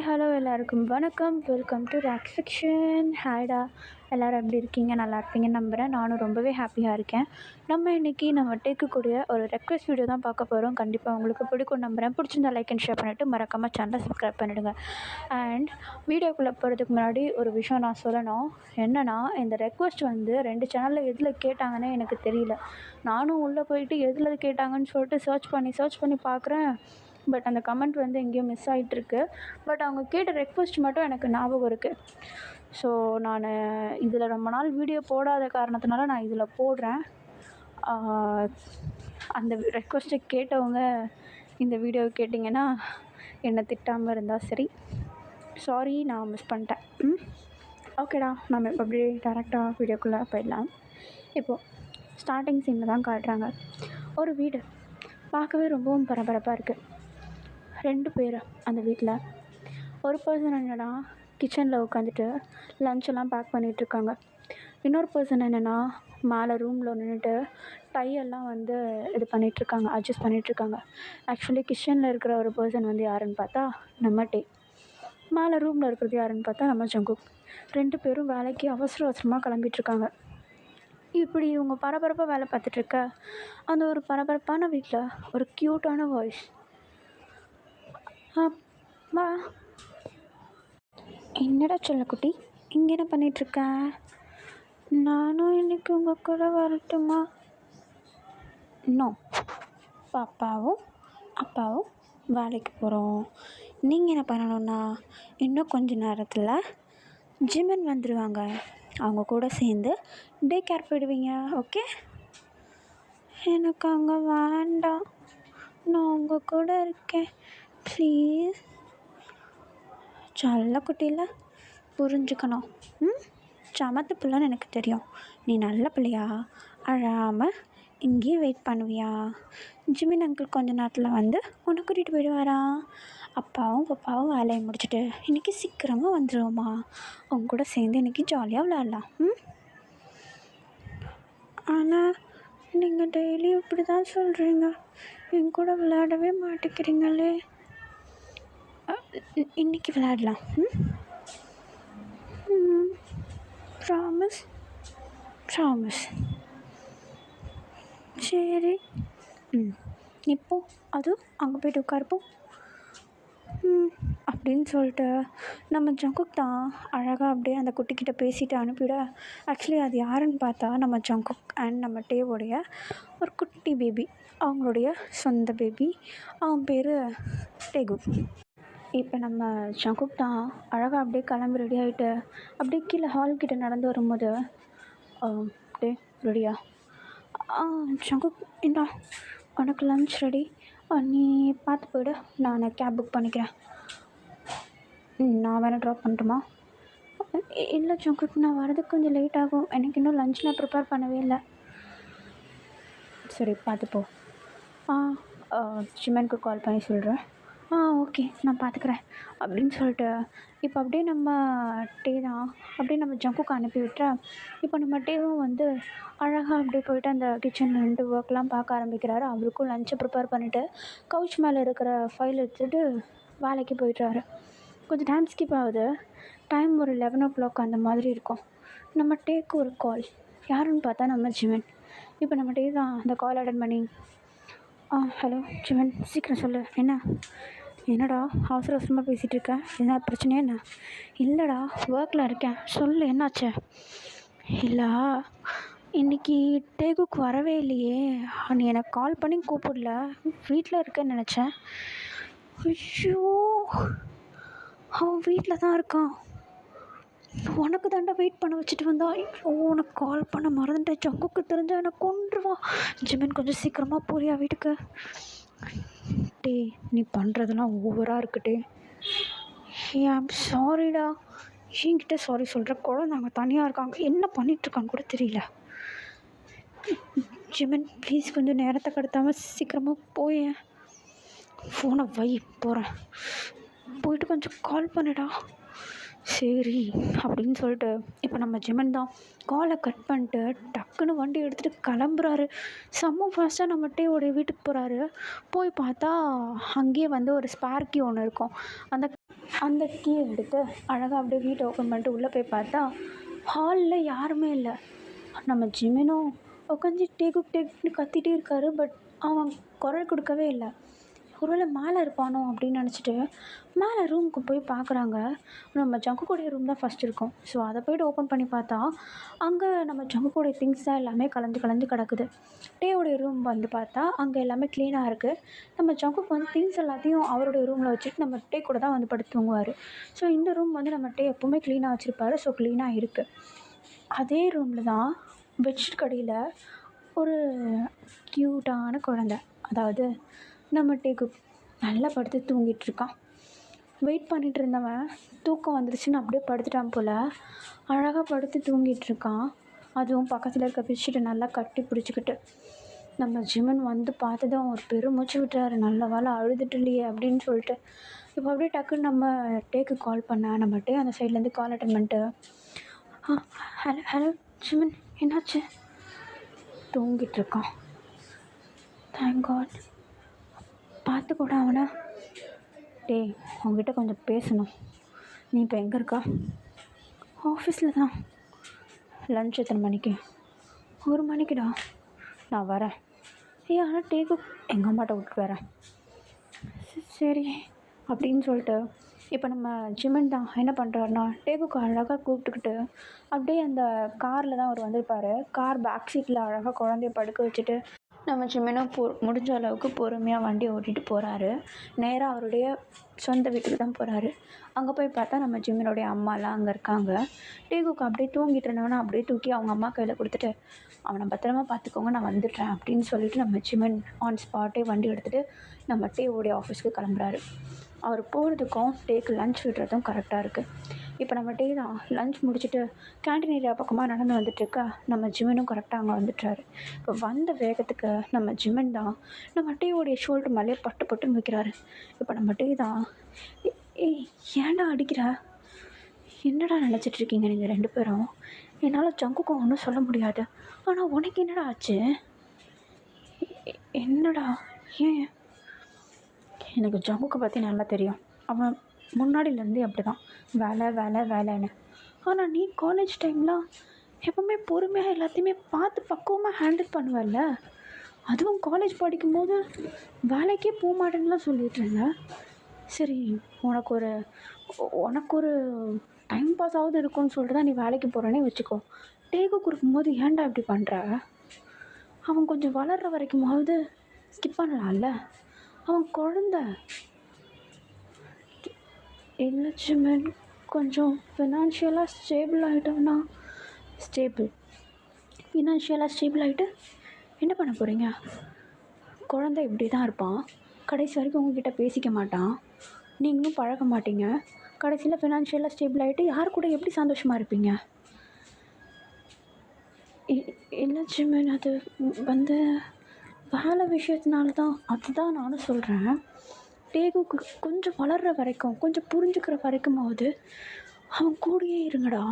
Hello எல்லாருக்கும் வணக்கம். Welcome to rock fiction. ஹாய்டா, எல்லோரும் எப்படி இருக்கீங்க? நல்லா இருப்பீங்கன்னு நம்புகிறேன். நானும் ரொம்பவே ஹாப்பியாக இருக்கேன். நம்ம இன்றைக்கி கேட்கக்கூடிய ஒரு ரெக்வெஸ்ட் வீடியோ தான் பார்க்க போகிறோம். கண்டிப்பாக உங்களுக்கு பிடிக்கும் நம்புகிறேன். பிடிச்சிருந்தா லைக் அண்ட் ஷேர் பண்ணிவிட்டு மறக்காமல் சேனலை சப்ஸ்கிரைப் பண்ணிவிடுங்க. அண்ட் வீடியோக்குள்ளே போகிறதுக்கு முன்னாடி ஒரு விஷயம் நான் சொல்லணும். என்னென்னா, இந்த ரெக்வெஸ்ட் 2 சேனலில் எதில் கேட்டாங்கன்னே எனக்கு தெரியல. நானும் உள்ளே போயிட்டு எதில் கேட்டாங்கன்னு சொல்லிட்டு சர்ச் பண்ணி பார்க்குறேன். பட் அந்த கமெண்ட் எங்கேயோ மிஸ் ஆகிட்டுருக்கு. பட் அவங்க கேட்ட ரெக்வெஸ்ட் மட்டும் எனக்கு ஞாபகம் இருக்குது. ஸோ நான் இதில் ரொம்ப நாள் வீடியோ போடாத காரணத்தினால நான் இதில் போடுறேன். அந்த ரெக்வெஸ்ட்டை கேட்டவங்க இந்த வீடியோ கேட்டிங்கன்னா என்னை திட்டாமல் இருந்தால் சரி. சாரி, நான் மிஸ் பண்ணிட்டேன். ஓகேடா, நம்ம இப்போ அப்படியே டேரெக்டாக வீடியோக்குள்ளே போயிடலாம். இப்போது ஸ்டார்டிங் சீனில் தான் காட்டுறாங்க. ஒரு வீடு பார்க்கவே ரொம்பவும் பரபரப்பாக இருக்குது. 2 பேர் அந்த வீட்டில். ஒரு பர்சன் என்னென்னா கிச்சனில் உட்காந்துட்டு லஞ்செல்லாம் பேக் பண்ணிகிட்ருக்காங்க. இன்னொரு பர்சன் என்னென்னா மேலே ரூமில் நின்றுட்டு டையெல்லாம் இது பண்ணிகிட்ருக்காங்க, அட்ஜஸ்ட் பண்ணிகிட்ருக்காங்க. ஆக்சுவலி கிச்சனில் இருக்கிற ஒரு பர்சன் யாருன்னு பார்த்தா நம்ம டே. மேலே ரூமில் இருக்கிறது யாருன்னு பார்த்தா நம்ம ஜங்குக். 2 பேரும் வேலைக்கு அவசரமாக கிளம்பிகிட்ருக்காங்க. இப்படி இவங்க பரபரப்பாக வேலை பார்த்துட்ருக்க அந்த ஒரு பரபரப்பான வீட்டில் ஒரு க்யூட்டான வாய்ஸ். அம்மா, என்னடா செல்லக்குட்டி, இங்கே என்ன பண்ணிகிட்ருக்க? நானும் இன்றைக்கி உங்கள் கூட வரட்டுமா? நோ, பாப்பாவும் அப்பாவும் வேலைக்கு போகிறோம். நீங்கள் என்ன பண்ணணுன்னா, இன்னும் கொஞ்ச நேரத்தில் ஜிமன் வந்துடுவாங்க. அவங்க கூட சேர்ந்து டே கேர் போயிடுவீங்க. ஓகே? எனக்கு அங்கே வேண்டாம், நான் உங்கள் கூட இருக்கேன், ப்ளீஸ். செல்லக்குட்டியில் புரிஞ்சுக்கணும். சமத்து பிள்ளைன்னு எனக்கு தெரியும். நீ நல்ல பிள்ளையா, அழாமல் இங்கேயே வெயிட் பண்ணுவியா? ஜிமின் அங்கிள் கொஞ்ச நேரத்தில் உன்னை கூட்டிகிட்டு போயிடுவாரா? அப்பாவும் பாப்பாவும் வேலையை முடிச்சுட்டு இன்றைக்கி சீக்கிரமாக வந்துடுவோமா? உங்க கூட சேர்ந்து இன்றைக்கி ஜாலியாக விளையாடலாம். ஆனால் நீங்கள் டெய்லி இப்படி தான் சொல்கிறீங்க, என் கூட விளையாடவே மாட்டேங்கிறீங்களே. இன்றைக்கி விளையாடலாம். ப்ராமிஸ்? சரி. இப்போ அது அங்கே போய்ட்டு உட்காருப்போம் அப்படின்னு சொல்லிட்டு நம்ம ஜங்குக் தான் அழகாக அப்படியே அந்த குட்டிக்கிட்ட பேசிட்டு அனுப்பிவிட. ஆக்சுவலி அது யாருன்னு பார்த்தா நம்ம ஜங்குக் அண்ட் நம்ம டேவோடைய ஒரு குட்டி பேபி, அவங்களுடைய சொந்த பேபி. அவன் பேர் டேகு. இப்போ நம்ம ஜங்குக் தான் அழகாக அப்படியே கிளம்பி ரெடி ஆகிட்டு அப்படியே கீழே ஹால்கிட்ட நடந்து வரும்போது, டே ரெடியா? ஜங்குக், இந்தா உனக்கு லன்ச் ரெடி, நீ பார்த்து போய்டு, நான் கேப் புக் பண்ணிக்கிறேன். நான் வேணால் ட்ராப் பண்ணட்டுமா? இல்லை ஜங்குக், நான் வரதுக்கு கொஞ்சம் லேட் ஆகும், எனக்கு இன்னும் லன்ச் நான் ப்ரிப்பேர் பண்ணவே இல்லை. சரி, பார்த்துப்போ. ஜிமனுக்கு கால் பண்ணி சொல்கிறேன். ஓகே, நான் பார்த்துக்குறேன் அப்படின்னு சொல்லிட்டு இப்போ அப்படியே நம்ம டே தான் அப்படியே நம்ம ஜங்குக்கு அனுப்பி விட்டுறேன். இப்போ நம்ம டேவும் அழகாக அப்படியே போய்ட்டு அந்த கிச்சனில் நின்று ஒர்க்லாம் பார்க்க ஆரம்பிக்கிறாரு. அவருக்கும் லஞ்சை ப்ரிப்பேர் பண்ணிவிட்டு கவுச் மேலே இருக்கிற ஃபைல் எடுத்துகிட்டு வேலைக்கு போய்ட்றாரு. கொஞ்சம் டைம் ஸ்கிப் ஆகுது. டைம் ஒரு 11 o'clock அந்த மாதிரி இருக்கும். நம்ம டேக்கு ஒரு கால். யாருன்னு பார்த்தா நம்ம ஜிமன். இப்போ நம்ம டே தான் அந்த கால் அட்டன் பண்ணி, ஹலோ ஜிமன், சீக்கிரம் சொல்லு, என்னடா அவசரமாக பேசிகிட்டு இருக்க? என்ன பிரச்சனையா என்ன? இல்லைடா, ஒர்க்கில் இருக்கேன், சொல்லு என்னாச்சு? இல்லை, இன்றைக்கி டேகுக்கு வரவே இல்லையே, நீ எனக்கு கால் பண்ணி கூப்பிடல, வீட்டில் இருக்கேன்னு நினச்சேன். ஐயோ, அவன் வீட்டில் தான் இருக்கான். உனக்கு தாண்டா வெயிட் பண்ண வச்சுட்டு வந்தா. உனக்கு கால் பண்ண மறந்துட்டேன். ஜங்குக்கு தெரிஞ்சால் என்னை கொன்றுவான். ஜிமின், கொஞ்சம் சீக்கிரமாக போறியா வீட்டுக்கு? டே, நீ பண்ணுறதெல்லாம் ஓவராக இருக்குட்டே. ஐம் சாரிடா. என்கிட்ட சாரி சொல்கிற? குழந்தைங்க தனியாக இருக்காங்க, என்ன பண்ணிகிட்ருக்கான்னு கூட தெரியல. ஜிமின் ப்ளீஸ், கொஞ்சம் நேரத்தை கடத்தாமல் சீக்கிரமாக போய் ஃபோனை வை, போகிறேன். போயிட்டு கொஞ்சம் கால் பண்ணுடா. சரி அப்படின்னு சொல்லிட்டு இப்போ நம்ம ஜிமன் தான் காலை கட் பண்ணிட்டு டக்குன்னு வண்டி எடுத்துகிட்டு கிளம்புறாரு. செம்ம ஃபாஸ்ட்டாக நம்ம டேவோடைய வீட்டுக்கு போகிறாரு. போய் பார்த்தா அங்கேயே வந்து ஒரு ஸ்பேர் கீ ஒன்று இருக்கும். அந்த அந்த கீ எடுத்து அழகாக அப்படியே வீட்டை ஓப்பன் பண்ணிட்டு உள்ளே போய் பார்த்தா ஹாலில் யாருமே இல்லை. நம்ம ஜிமினும் உட்காந்து டேக்குன்னு கத்திட்டே இருக்காரு. பட் அவன் குரல் கொடுக்கவே இல்லை. ஒருவேளை மேலே இருப்பானோ அப்படின்னு நினச்சிட்டு மேலே ரூமுக்கு போய் பார்க்குறாங்க. நம்ம ஜங்குக்கோடைய ரூம் தான் ஃபஸ்ட் இருக்கும். ஸோ அதை போய்ட்டு ஓப்பன் பண்ணி பார்த்தா அங்கே நம்ம ஜங்குக்கோடைய திங்ஸ் தான் எல்லாமே கலந்து கிடக்குது. டேவோடைய ரூம் வந்து பார்த்தா அங்கே எல்லாமே க்ளீனாக இருக்குது. நம்ம ஜங்குக்கு வந்து திங்ஸ் எல்லாத்தையும் அவருடைய ரூமில் வச்சுட்டு நம்ம டே கூட தான் வந்து படுத்து தூங்குவார். ஸோ இந்த ரூம் வந்து நம்ம டே எப்போவுமே க்ளீனாக வச்சுருப்பாரு. ஸோ க்ளீனாக இருக்குது. அதே ரூமில் தான் பெட்ஷீட் கடியில் ஒரு க்யூட்டான குழந்தை, அதாவது நம்ம டேக்கு நல்லா படுத்து தூங்கிட்டுருக்கான். வெயிட் பண்ணிகிட்டு இருந்தவன் தூக்கம் வந்துருச்சுன்னு அப்படியே படுத்துட்டான் போல். அழகாக படுத்து தூங்கிட்டுருக்கான். அதுவும் பக்கத்தில் இருக்க பெட்ஷீட்டை நல்லா கட்டி பிடிச்சிக்கிட்டு. நம்ம ஜிமன் வந்து பார்த்ததும் ஒரு பெருமூச்சு விட்டுறாரு. நல்ல வேலை அழுதுட்டு இல்லையே அப்படின்னு சொல்லிட்டு. இப்போ அப்படியே டக்குன்னு நம்ம டேக்கு கால் பண்ணேன். நம்ம டே அந்த சைட்லேருந்து கால் அட்டன் பண்ணிட்டு, ஹலோ ஹலோ ஜிமன், என்னாச்சு? தூங்கிட்டுருக்கான். Thank God. பார்த்துக்கூட அவனை. டேய், உங்ககிட்ட கொஞ்சம் பேசணும். நீ இப்போ எங்கே இருக்கா? ஆஃபீஸில் தான். லன்ச் எத்தனை மணிக்கு? 1 மணிக்குடா. நான் வரேன். ஆனால் டேக்கு எங்கள் அம்மாட்ட விட்டுட்டு வரேன். சரி அப்படின்னு சொல்லிட்டு இப்போ நம்ம ஜிமன் தான் என்ன பண்ணுறாருனா டேக்குக்கு அழகாக கூப்பிட்டுக்கிட்டு அப்படியே அந்த காரில் தான் அவர் வந்திருப்பார். கார் பேக் சீட்டில் அழகாக குழந்தைய படுக்க வச்சுட்டு நம்ம ஜிமனும் முடிஞ்ச அளவுக்கு பொறுமையாக வண்டி ஓட்டிகிட்டு போகிறாரு. நேராக அவருடைய சொந்த வீட்டுக்கு தான் போகிறாரு. அங்கே போய் பார்த்தா நம்ம ஜிமனுடைய அம்மாலாம் அங்கே இருக்காங்க. டேகுக்கு அப்படியே தூங்கிட்டு இருந்தவனை அப்படியே தூக்கி அவங்க அம்மா கையில் கொடுத்துட்டு, அவனை பத்திரமா பார்த்துக்கோங்க, நான் வந்துடுறேன் அப்படின்னு சொல்லிட்டு நம்ம ஜிமன் ஆன் ஸ்பாட்டே வண்டி எடுத்துகிட்டு நம்ம டேவோடைய ஆஃபீஸ்க்கு கிளம்புறாரு. அவர் போகிறதுக்கும் டேக்கு லன்ச் விடுறதும் கரெக்டாக இருக்குது. இப்போ நம்ம டே தான் லன்ச் முடிச்சுட்டு கேன்டீன் ஏரியா பக்கமாக நடந்து வந்துட்டுருக்கா. நம்ம ஜிமனும் கரெக்டாக அங்கே வந்துட்டார். இப்போ வந்த வேகத்துக்கு நம்ம ஜிமன் தான் நம்ம டேவோடைய ஷோல்டர் மேலேயே பட்டு வைக்கிறாரு. இப்போ நம்ம டே தான், ஏய் ஏன்டா அடிக்கிற? என்னடா நினச்சிட்ருக்கீங்க நீங்கள் 2 பேரும்? என்னால் ஜங்குக்கும் ஒன்றும் சொல்ல முடியாது. ஆனால் உனக்கு என்னடா ஆச்சு? என்னடா? ஏன்? எனக்கு ஜங்குக்கை பற்றி நல்லா தெரியும். அவன் முன்னாடியிலேருந்தே அப்படி தான், வேலைன்னு. ஆனால் நீ காலேஜ் டைம்லாம் எப்போவுமே பொறுமையாக எல்லாத்தையுமே பார்த்து பக்குவமாக ஹேண்டில் பண்ணுவல்ல. அதுவும் காலேஜ் படிக்கும்போது வேலைக்கே போக மாட்டேன்னுலாம் சொல்லிகிட்டு இருந்தேன். சரி, உனக்கு ஒரு டைம் பாஸ் ஆகுது இருக்குன்னு சொல்லிட்டு தான் நீ வேலைக்கு போகிறேன்னே வச்சுக்கோ. டேக்கு கொடுக்கும்போது ஏன்டா இப்படி பண்ணுற? அவன் கொஞ்சம் வளர்கிற வரைக்குமாவது ஸ்கிப் பண்ணலாம்ல. அவன் குழந்தை. இல்லை ஜிமன், கொஞ்சம் ஃபினான்ஷியலாக ஸ்டேபிள் ஆகிட்டோம்னா. ஃபினான்ஷியலாக ஸ்டேபிள் ஆகிட்டு என்ன பண்ண போகிறீங்க? குழந்தை இப்படி தான் இருப்பான். கடைசி வரைக்கும் உங்ககிட்ட பேசிக்க மாட்டான். நீங்களும் பழக மாட்டீங்க. கடைசியில் ஃபினான்ஷியலாக ஸ்டேபிள் ஆகிட்டு யார் கூட எப்படி சந்தோஷமாக இருப்பீங்க? இல்லை ஜிமன், அது வந்து வேலை விஷயத்தினால தான். அதுதான் நானும் சொல்கிறேன். டேகுக்கு கொஞ்சம் வளர்கிற வரைக்கும், கொஞ்சம் புரிஞ்சுக்கிற வரைக்குமாவது அவன் கூடயே இருங்கடா.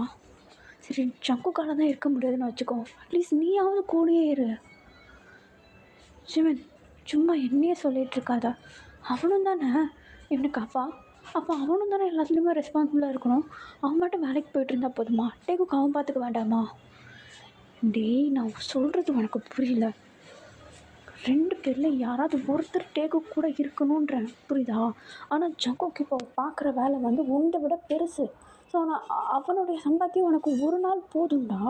சரி, ஜங்குக்கால தான் இருக்க முடியாதுன்னு வச்சுக்கோ, அட்லீஸ்ட் நீயாவது கூடயே இரு. ஜிமன், சும்மா என்னையே சொல்லிகிட்டு இருக்காத. அவனும் தானே இவனுக்கு அப்பா. அப்போ அவனும் தானே எல்லாத்துலேயுமே ரெஸ்பான்சிபிளாக இருக்கணும். அவன் மட்டும் வேலைக்கு போய்ட்டு இருந்தா போதுமா? டேகுக்கு அவன் பார்த்துக்க வேண்டாமா? டேய், நான் சொல்கிறது உனக்கு புரியல. 2 பேரில் யாராவது ஒருத்தர் டேக்கு கூட இருக்கணுன்றேன், புரியுதா? ஆனால் ஜங்குக்கு இப்போ பார்க்குற வேலை வந்து உன்னை விட பெருசு. ஸோ நான் அவனுடைய சம்பாத்தியம் உனக்கு ஒரு நாள் போதும்டா.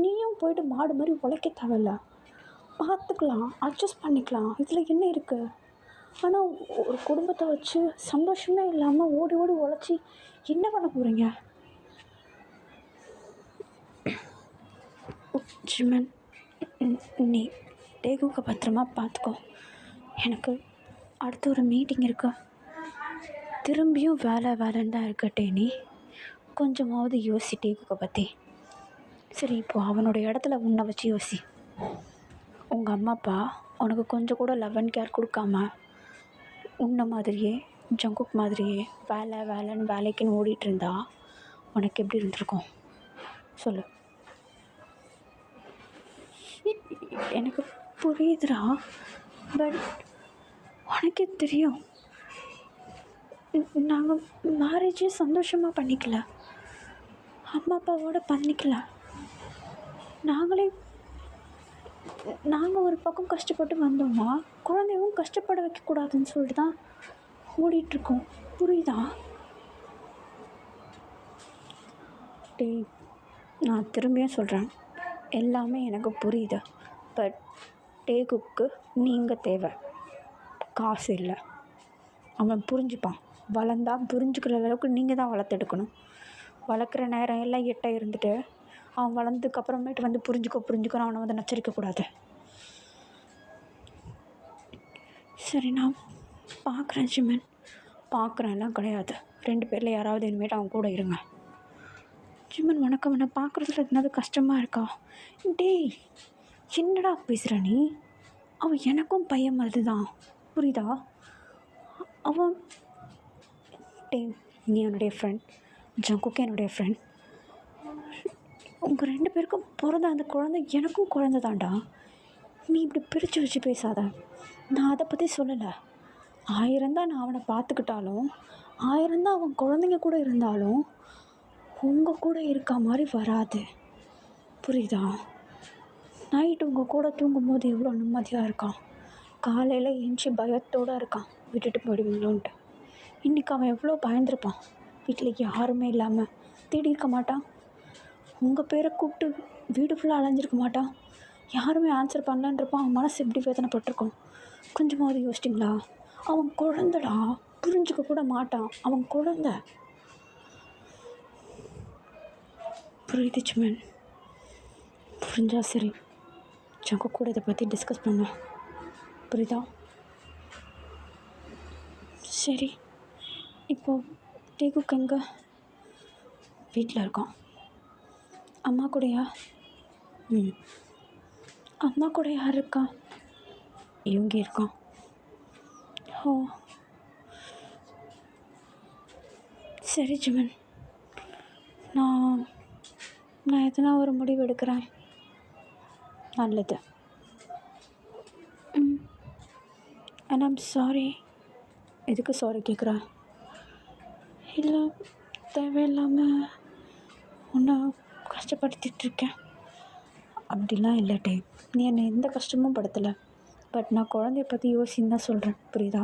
நீயும் போய்ட்டு மாடு மாதிரி உழைக்க தேவையில்ல. பார்த்துக்கலாம், அட்ஜஸ்ட் பண்ணிக்கலாம், இதில் என்ன இருக்குது? ஆனால் ஒரு குடும்பத்தை வச்சு சந்தோஷமே இல்லாமல் ஓடி உழைச்சி என்ன பண்ண போகிறீங்க? ஜிமன், நீ டேகுக்கு பத்திரமா பார்த்துக்கோ. எனக்கு அடுத்து ஒரு மீட்டிங் இருக்கு. திரும்பியும் வேலைன்னு தான் இருக்கட்டே. நீ கொஞ்சமாவது யோசி டேகுக்கு பற்றி. சரி, இப்போது அவனோட இடத்துல உன்னை வச்சு யோசி. உங்கள் அம்மா அப்பா உனக்கு கொஞ்சம் கூட லவ் அண்ட் கேர் கொடுக்காம உன்னை மாதிரியே ஜங்குக் மாதிரியே வேலைன்னு வேலைக்குன்னு ஓடிட்டு இருந்தா உனக்கு எப்படி இருந்திருக்கும் சொல்லு. எனக்கு புரியுதுடா, பட் உனக்கே தெரியும் நாங்கள் மேரேஜே சந்தோஷமாக பண்ணிக்கல, அம்மா அப்பாவோட பண்ணிக்கல. நாங்கள் ஒரு பக்கம் கஷ்டப்பட்டு வந்தோம்னா குழந்தையும் கஷ்டப்பட வைக்கக்கூடாதுன்னு சொல்லிட்டு தான் ஓடிட்டுருக்கோம். புரியுதா? டேய், நான் திரும்பியும் சொல்கிறேன், எல்லாமே எனக்கு புரியுது. பட் டேகுக்கு நீங்கள் தேவை, காசு இல்லை. அவன் புரிஞ்சுப்பான். வளர்ந்தா புரிஞ்சுக்கிற அளவுக்கு நீங்கள் தான் வளர்த்தெடுக்கணும். வளர்க்குற நேரம் எல்லாம் எட்ட இருந்துட்டு அவன் வளர்ந்ததுக்கப்புறமேட்டு வந்து புரிஞ்சுக்கணும் அவனை வந்து நச்சரிக்கக்கூடாது. சரி, நான் பார்க்குறேன் ஜிமன். பார்க்குறேன்லாம் கிடையாது. 2 பேரில் யாராவது இனிமேட்டு அவன் கூட இருங்க. ஜிமன், உனக்கு அவனை பார்க்குறதுல எதுனாவது கஷ்டமாக இருக்கா? டேய், என்னடா பேசுகிற நீ? அவன் எனக்கும் பையன் மாதிரி தான், புரியுதா? அவன் டேய், நீ என்னுடைய ஃப்ரெண்ட், ஜங்குக்கு என்னுடைய ஃப்ரெண்ட். உங்கள் 2 பேருக்கும் பிறந்த அந்த குழந்தை எனக்கும் குழந்தை தான்டா. நீ இப்படி பிரித்து வச்சு பேசாத. நான் அதை பற்றி சொல்லலை. 1000 தான் நான் அவனை பார்த்துக்கிட்டாலும், 1000 தான் அவன் குழந்தைங்க கூட இருந்தாலும் உங்கள் கூட இருக்க மாதிரி வராது, புரியுதா? நைட்டு உங்கள் கூட தூங்கும்போது எவ்வளோ நிம்மதியாக இருக்கான். காலையில் எஞ்சி பயத்தோடு இருக்கான், விட்டுட்டு போயிடுவீங்களோன்ட்டு. இன்றைக்கி அவன் எவ்வளோ பயந்துருப்பான். வீட்டில் யாருமே இல்லாமல் தேடி இருக்க மாட்டான். உங்கள் பேரை கூப்பிட்டு வீடு ஃபுல்லாக அலைஞ்சிருக்க மாட்டான். யாருமே ஆன்சர் பண்ணலன்றப்போ அவன் மனசு எப்படி வேதனைப்பட்டிருக்கும் கொஞ்சமாவது யோசிச்சிங்களா? அவன் குழந்தடா, புரிஞ்சுக்க கூட மாட்டான். அவன் குழந்த. புரியுது ஜிமன், புரிஞ்சா சரி. ஜங்கு கூட இதை பற்றி டிஸ்கஸ் பண்ணோம், புரியுதா? சரி, இப்போது டேகுக்கு எங்கே? வீட்டில் இருக்கான். அம்மா கூடயா? அம்மா கூட யார் இருக்கா? இவங்க இருக்கான். ஓ சரி ஜிமன், நான் எதனா ஒரு முடிவு எடுக்கிறேன். நல்லது. And I'm sorry. எதுக்கு சாரி கேட்குறேன்? இல்லை, தேவையில்லாமல் உன்னை கஷ்டப்படுத்திகிட்ருக்கேன். அப்படிலாம் இல்லை டே, நீ என்னை எந்த கஷ்டமும் படுத்தலை. பட் நான் குழந்தைய பற்றி யோசின்னு தான் சொல்கிறேன், புரியுதா?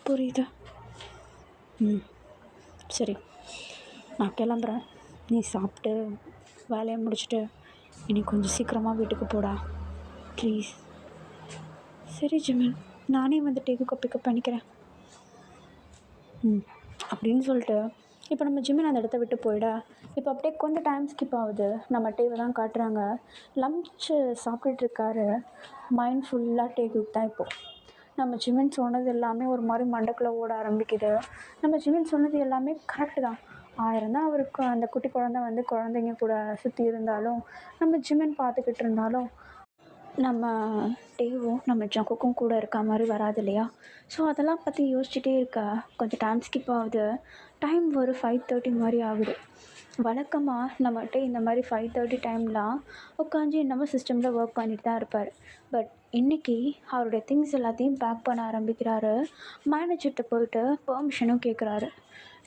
புரியுது. சரி, நான் கிளம்புறேன். நீ சாப்பிட்டு வேலையை முடிச்சுட்டு இன்னைக்கு கொஞ்சம் சீக்கிரமாக வீட்டுக்கு போடா ப்ளீஸ். சரி ஜிமன், நானே வந்து டேகுக்கு பிக்கப் பண்ணிக்கிறேன். அப்படின்னு சொல்லிட்டு இப்போ நம்ம ஜிமன் அந்த இடத்த விட்டு போயிட, இப்போ அப்படியே கொஞ்சம் டைம் ஸ்கிப் ஆகுது. நம்ம டேவை தான் காட்டுறாங்க. லன்ச்சு சாப்பிட்டுட்ருக்காரு. மைண்ட் ஃபுல்லாக டேகுக்கு தான் இப்போது. நம்ம ஜிமன் சொன்னது எல்லாமே ஒரு மாதிரி மண்டக்குள்ளே ஓட ஆரம்பிக்குது. நம்ம ஜிமன் சொன்னது எல்லாமே கரெக்டு தான். 1000 தான் அவருக்கு அந்த குட்டி குழந்தை வந்து குழந்தைங்க கூட சுற்றி இருந்தாலும், நம்ம ஜிமன் பார்த்துக்கிட்டு இருந்தாலும், நம்ம டேவும் நம்ம ஜங்குக்கும் கூட இருக்க மாதிரி வராது இல்லையா? ஸோ அதெல்லாம் பற்றி யோசிச்சுட்டே இருக்க கொஞ்சம் டைம் ஸ்கிப் ஆகுது. டைம் ஒரு 5:30 மாதிரி ஆகுது. வழக்கமாக நம்மகிட்ட இந்த மாதிரி 5:30 டைம்லாம் உட்காந்து நம்ம சிஸ்டமில் ஒர்க் பண்ணிட்டு தான் இருப்பார். பட் இன்றைக்கி அவருடைய திங்ஸ் எல்லாத்தையும் பேக் பண்ண ஆரம்பிக்கிறாரு. மேனேஜர்கிட்ட போயிட்டு பெர்மிஷனும் கேட்குறாரு.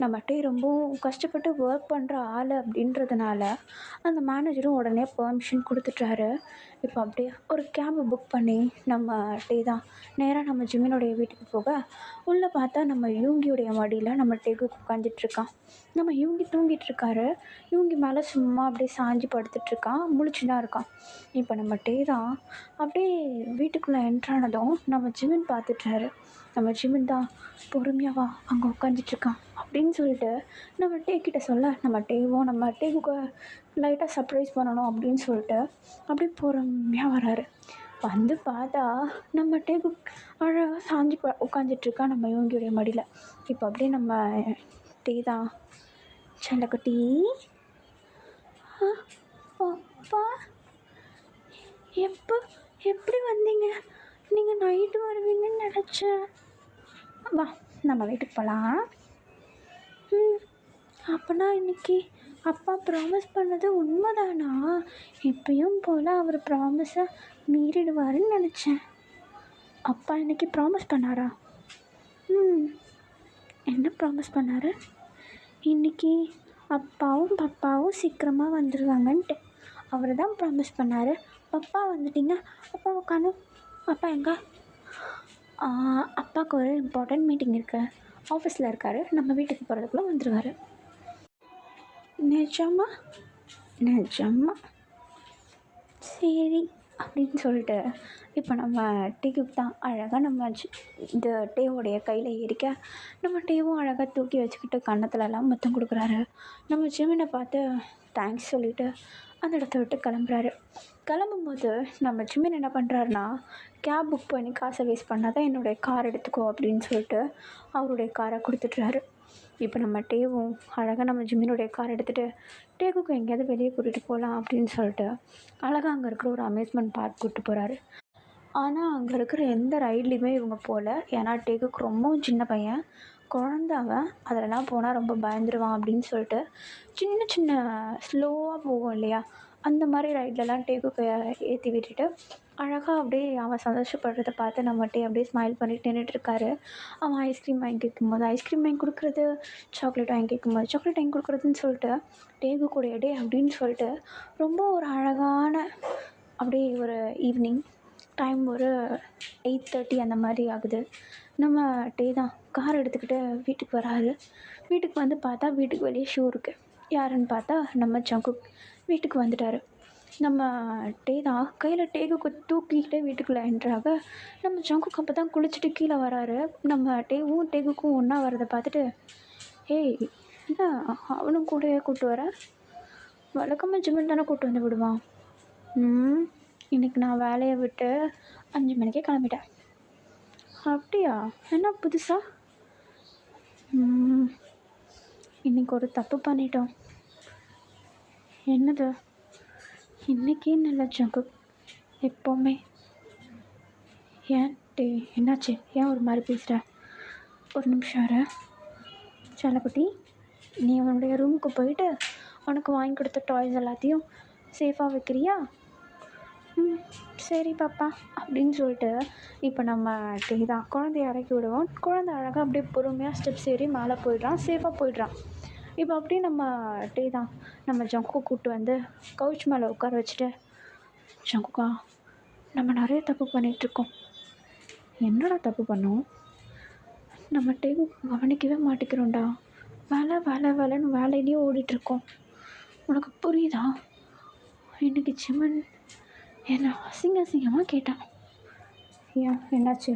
நம்மகிட்ட ரொம்பவும் கஷ்டப்பட்டு ஒர்க் பண்ணுற ஆள் அப்படின்றதுனால அந்த மேனேஜரும் உடனே பெர்மிஷன் கொடுத்துட்றாரு. இப்போ அப்படியே ஒரு கேபை புக் பண்ணி நம்ம டே தான் நேராக நம்ம ஜிமினுடைய வீட்டுக்கு போக, உள்ளே பார்த்தா நம்ம யூங்கியுடைய மடியில் நம்ம டேகு உட்காந்துட்ருக்கான். நம்ம யூங்கி தூங்கிட்டுருக்காரு. யூங்கி மேலே சும்மா அப்படியே சாஞ்சு படுத்துட்ருக்கான், முழிச்சு தான் இருக்கான். இப்போ நம்ம டே தான் அப்படியே வீட்டுக்குள்ளே என்ட்ரானதும் நம்ம ஜிமின் பார்த்துட்றாரு. நம்ம ஜிமின் தான் பொறுமையாக வா, அங்கே உட்காந்துட்ருக்கான் அப்படின்னு சொல்லிட்டு நம்ம டே கிட்ட சொல்ல, நம்ம டேவும் நம்ம டேவுக்கு லைட்டாக சர்ப்ரைஸ் பண்ணணும் அப்படின்னு சொல்லிட்டு அப்படியே பொறுமையாக வராரு. வந்து பார்த்தா நம்ம டேகு அழகாக சாஞ்சி உட்காந்துட்ருக்கா நம்ம யோகியோடைய மடியில். இப்போ அப்படியே நம்ம டே தான், செல்லக்குட்டி அப்பா எப்படி வந்தீங்க? நீங்கள் நைட்டு வருவீங்கன்னு நினச்சேன். வா, நம்ம வீட்டுக்கு போகலாம். அப்போனா இன்னைக்கு அப்பா ப்ராமிஸ் பண்ணது உண்மைதானா? எப்பயும் போல் அவர் ப்ராமிஸை மீறிடுவாருன்னு நினச்சேன். அப்பா இன்னைக்கு ப்ராமிஸ் பண்ணாரா? ம். என்ன ப்ராமிஸ் பண்ணார்? இன்னைக்கு அப்பாவும் பப்பாவும் சீக்கிரமாக வந்துடுவாங்கன்ட்டு அவர் தான் ப்ராமிஸ் பண்ணார். பப்பா வந்துட்டீங்க. அப்பாவை காணோம். அப்பா எங்கே? அப்பாவுக்கு ஒரு இம்பார்ட்டண்ட் மீட்டிங் இருக்குது, ஆஃபீஸில் இருக்கார். நம்ம வீட்டுக்கு போகிறதுக்குள்ளே வந்துடுவார். நிஜமா? நிஜமா? சரி அப்படின்னு சொல்லிட்டு இப்போ நம்ம டீக்கு தான் அழகாக நம்ம இந்த டேவோடைய கையில் ஏறிக்க நம்ம டேவும் அழகாக தூக்கி வச்சுக்கிட்டு கன்னத்துலலாம் முத்தம் கொடுக்குறாரு. நம்ம ஜிமினை பார்த்து தேங்க்ஸ் சொல்லிவிட்டு அந்த இடத்த விட்டு கிளம்புறாரு. கிளம்பும்போது நம்ம ஜிமின் என்ன பண்ணுறாருனா, கேப் புக் பண்ணி காசை வேஸ்ட் பண்ணால் தான் என்னுடைய கார் எடுத்துக்கோ அப்படின்னு சொல்லிட்டு அவருடைய காரை கொடுத்துட்றாரு. இப்போ நம்ம டேவும் அழகாக நம்ம ஜிமினுடைய கார் எடுத்துகிட்டு டேவுக்கு எங்கேயாவது வெளியே கூட்டிகிட்டு போகலாம் அப்படின்னு சொல்லிட்டு அழகாக அங்கே இருக்கிற ஒரு அம்யூஸ்மெண்ட் பார்க் கூப்பிட்டு போகிறாரு. ஆனால் அங்கே இருக்கிற எந்த ரைட்லேயுமே இவங்க போகல. ஏன்னா டேகுக்கு ரொம்பவும் சின்ன பையன், குழந்த அவன், அதிலலாம் போனால் ரொம்ப பயந்துருவான் அப்படின்னு சொல்லிட்டு சின்ன சின்ன ஸ்லோவாக போகும் இல்லையா, அந்த மாதிரி ரைட்லலாம் டேகுக்கு ஏற்றி விட்டுட்டு அழகாக அப்படியே அவன் சந்தோஷப்படுறத பார்த்து நம்மகிட்டே அப்படியே ஸ்மைல் பண்ணிட்டு நின்றுட்டுருக்காரு. அவன் ஐஸ்கிரீம் வாங்கி கேட்கும்போது ஐஸ்கிரீம் வாங்கி கொடுக்குறது, சாக்லேட் வாங்கி கேட்கும்போது சாக்லேட் வாங்கி கொடுக்குறதுன்னு சொல்லிட்டு டேகு கூட டே அப்படின்னு சொல்லிட்டு ரொம்ப ஒரு அழகான அப்படியே ஒரு ஈவினிங் டைம் ஒரு 8:30 அந்த மாதிரி ஆகுது. நம்ம டே தான் கார் எடுத்துக்கிட்டு வீட்டுக்கு வராரு. வீட்டுக்கு வந்து பார்த்தா வீட்டுக்கு வெளியே ஷூ இருக்குது. யாருன்னு பார்த்தா நம்ம ஜங்குக் வீட்டுக்கு வந்துட்டார். நம்ம டே தான் கையில் டேகுக்கு தூக்கிக்கிட்டே வீட்டுக்குள்ளே என்ட்ராக நம்ம ஜங்குக் அப்போ தான் குளிச்சுட்டு கீழே வராரு. நம்ம டேகுக்கும் ஒன்றா வரதை பார்த்துட்டு, ஏய் என்ன அவனும் கூடயே கூப்பிட்டு வர? வழக்கமாக ஜிம்மின் தானே கூப்பிட்டு வந்து விடுவான். இன்றைக்கி நான் வேலையை விட்டு 5 மணிக்கே கிளம்பிட்டேன். அப்படியா? என்ன புதுசாக? இன்றைக்கி ஒரு தப்பு பண்ணிட்டோம். என்னது? இன்றைக்கே நல்ல ஜங்கு எப்போவுமே. ஏன் டே என்னாச்சு? ஏன் ஒரு மாதிரி பேசுகிற? ஒரு நிமிஷம் இரு செல்லக்குட்டி. நீ அவனுடைய ரூமுக்கு போயிட்டு உனக்கு வாங்கி கொடுத்த டாய்ஸ் எல்லாத்தையும் சேஃபாக வைக்கிறியா? சரி பாப்பா அப்படின்னு சொல்லிட்டு இப்போ நம்ம டே தான் குழந்தைய இறக்கி விடுவோம். குழந்தை அழகாக அப்படியே பொறுமையாக ஸ்டெப்ஸ் ஏறி மேலே போயிடுறான், சேஃபாக போயிடுறான். இப்போ அப்படியே நம்ம டே தான் நம்ம ஜங்கு கூப்பிட்டு வந்து கவுச் மேலே உட்கார வச்சுட்டு, ஜங்குக்கா நம்ம நிறைய தப்பு பண்ணிகிட்ருக்கோம். என்னடா தப்பு பண்ணோம்? நம்ம டேகு கவனிக்கவே மாட்டேங்கிறோம்டா. வேலை வேலை வேலைன்னு வேலையிலேயே ஓடிட்டுருக்கோம். உனக்கு புரியுதா? இன்றைக்கி சிமன் என்னை அசிங்கமாக கேட்டான். ஏன் என்னாச்சு?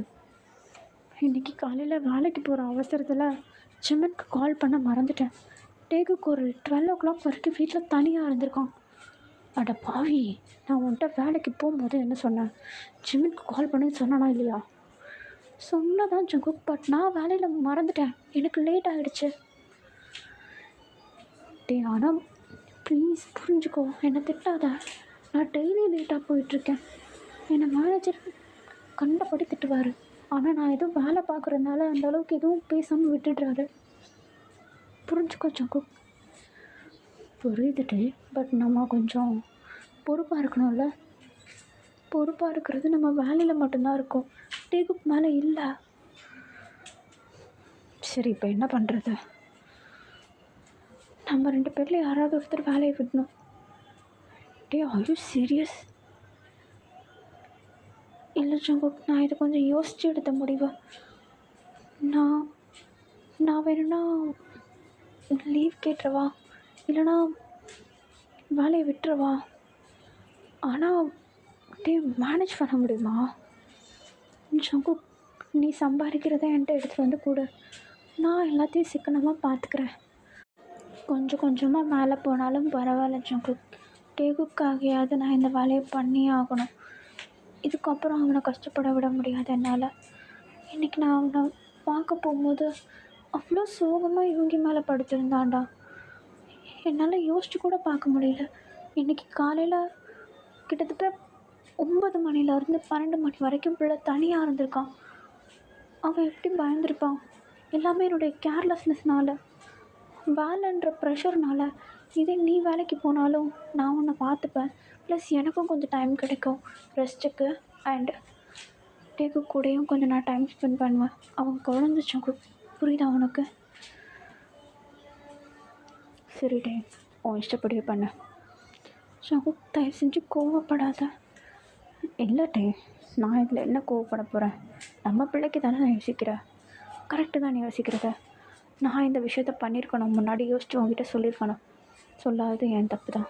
இன்றைக்கி காலையில் வேலைக்கு போகிற அவசரத்தில் சிமனுக்கு கால் பண்ண மறந்துட்டேன். டேகுக்கு ஒரு 12 o'clock வரைக்கும் வீட்டில் தனியாக இருந்திருக்கான். அட பாவி, நான் உன்கிட்ட வேலைக்கு போகும்போது என்ன சொன்னேன்? ஜிம்முக்கு கால் பண்ணுன்னு சொன்னானா இல்லையா? சொன்னதான் ஜங்குக், பட் நான் வேலையில் மறந்துட்டேன், எனக்கு லேட் ஆகிடுச்சு. டே ஆனால் ப்ளீஸ் புரிஞ்சுக்கோ, என்னை திட்டாத. நான் டெய்லி லேட்டாக போயிட்டுருக்கேன். என்னை மேனேஜர் கண்டபடி திட்டுவார். ஆனால் நான் எதுவும் வேலை பார்க்குறதுனால அந்தளவுக்கு எதுவும் பேசாமல் விட்டுடுறாரு. புரிஞ்சுக்கோ ஜங்குக். புரியுதுட்டே, பட் நம்ம கொஞ்சம் பொறுப்பாக இருக்கணும்ல. பொறுப்பாக இருக்கிறது நம்ம வேலையில் மட்டும்தான் இருக்கும், டேகுக்கு மேலே இல்லை. சரி, இப்போ என்ன பண்ணுறது? நம்ம 2 பேரில் யாராவது ஒருத்தர் வேலையை விடணும். Day are you serious? இல்லை ஜங்குக், நான் இதை கொஞ்சம் யோசித்து எடுத்த முடிவு. நான் வேணும்னா லீவ் கேட்டுருவா, இல்லைனா வேலையை விட்டுருவா. ஆனால் டே மேனேஜ் பண்ண முடியுமா? ஜங்குக், நீ சம்பாதிக்கிறத என்கிட்ட எடுத்துகிட்டு வந்து கொடு, நான் எல்லாத்தையும் சிக்கனமாக பார்த்துக்கிறேன். கொஞ்சம் கொஞ்சமாக மேலே போனாலும் பரவாயில்ல ஜங்குக். டேகுக்காகையாவது நான் இந்த வேலையை பண்ணியே ஆகணும். இதுக்கப்புறம் அவனை கஷ்டப்பட விட முடியாது என்னால். இன்றைக்கி நான் அவனை பார்க்க போகும்போது அவ்வளோ சோகமாக இவங்க மேலே படுத்திருந்தான்டா. என்னால் யோசிச்சு கூட பார்க்க முடியல. இன்றைக்கி காலையில் கிட்டத்தட்ட 9 மணிலேருந்து 12 மணி வரைக்கும் பிள்ளை தனியாக இருந்திருக்கான். அவன் எப்படி பயந்துருப்பான்? எல்லாமே என்னுடைய கேர்லெஸ்னஸ்னால். வேலைன்ற ப்ரெஷர்னால இதே நீ வேலைக்கு போனாலும் நான் உன்னை பார்த்துப்பேன். ப்ளஸ் எனக்கும் கொஞ்சம் டைம் கிடைக்கும் ரெஸ்ட்டுக்கு. அண்ட் டேக்கு கூடயும் கொஞ்சம் நான் டைம் ஸ்பெண்ட் பண்ணுவேன். அவன் குழந்த சங்கு, புரியுதா உனக்கு? சரி டே, உன் இஷ்டப்படியே பண்ண. சங்கு தயவு செஞ்சு கோவப்படாத. இல்லை டே, நான் இதில் என்ன கோவப்பட போகிறேன்? நம்ம பிள்ளைக்கு தானே நான் யோசிக்கிறேன். கரெக்டு தான் நீ யோசிக்கிறத. நான் இந்த விஷயத்த பண்ணியிருக்கணும், முன்னாடி யோசிச்சு உங்ககிட்ட சொல்லியிருக்கணும். சொல்லாதது என் தப்பு தான்.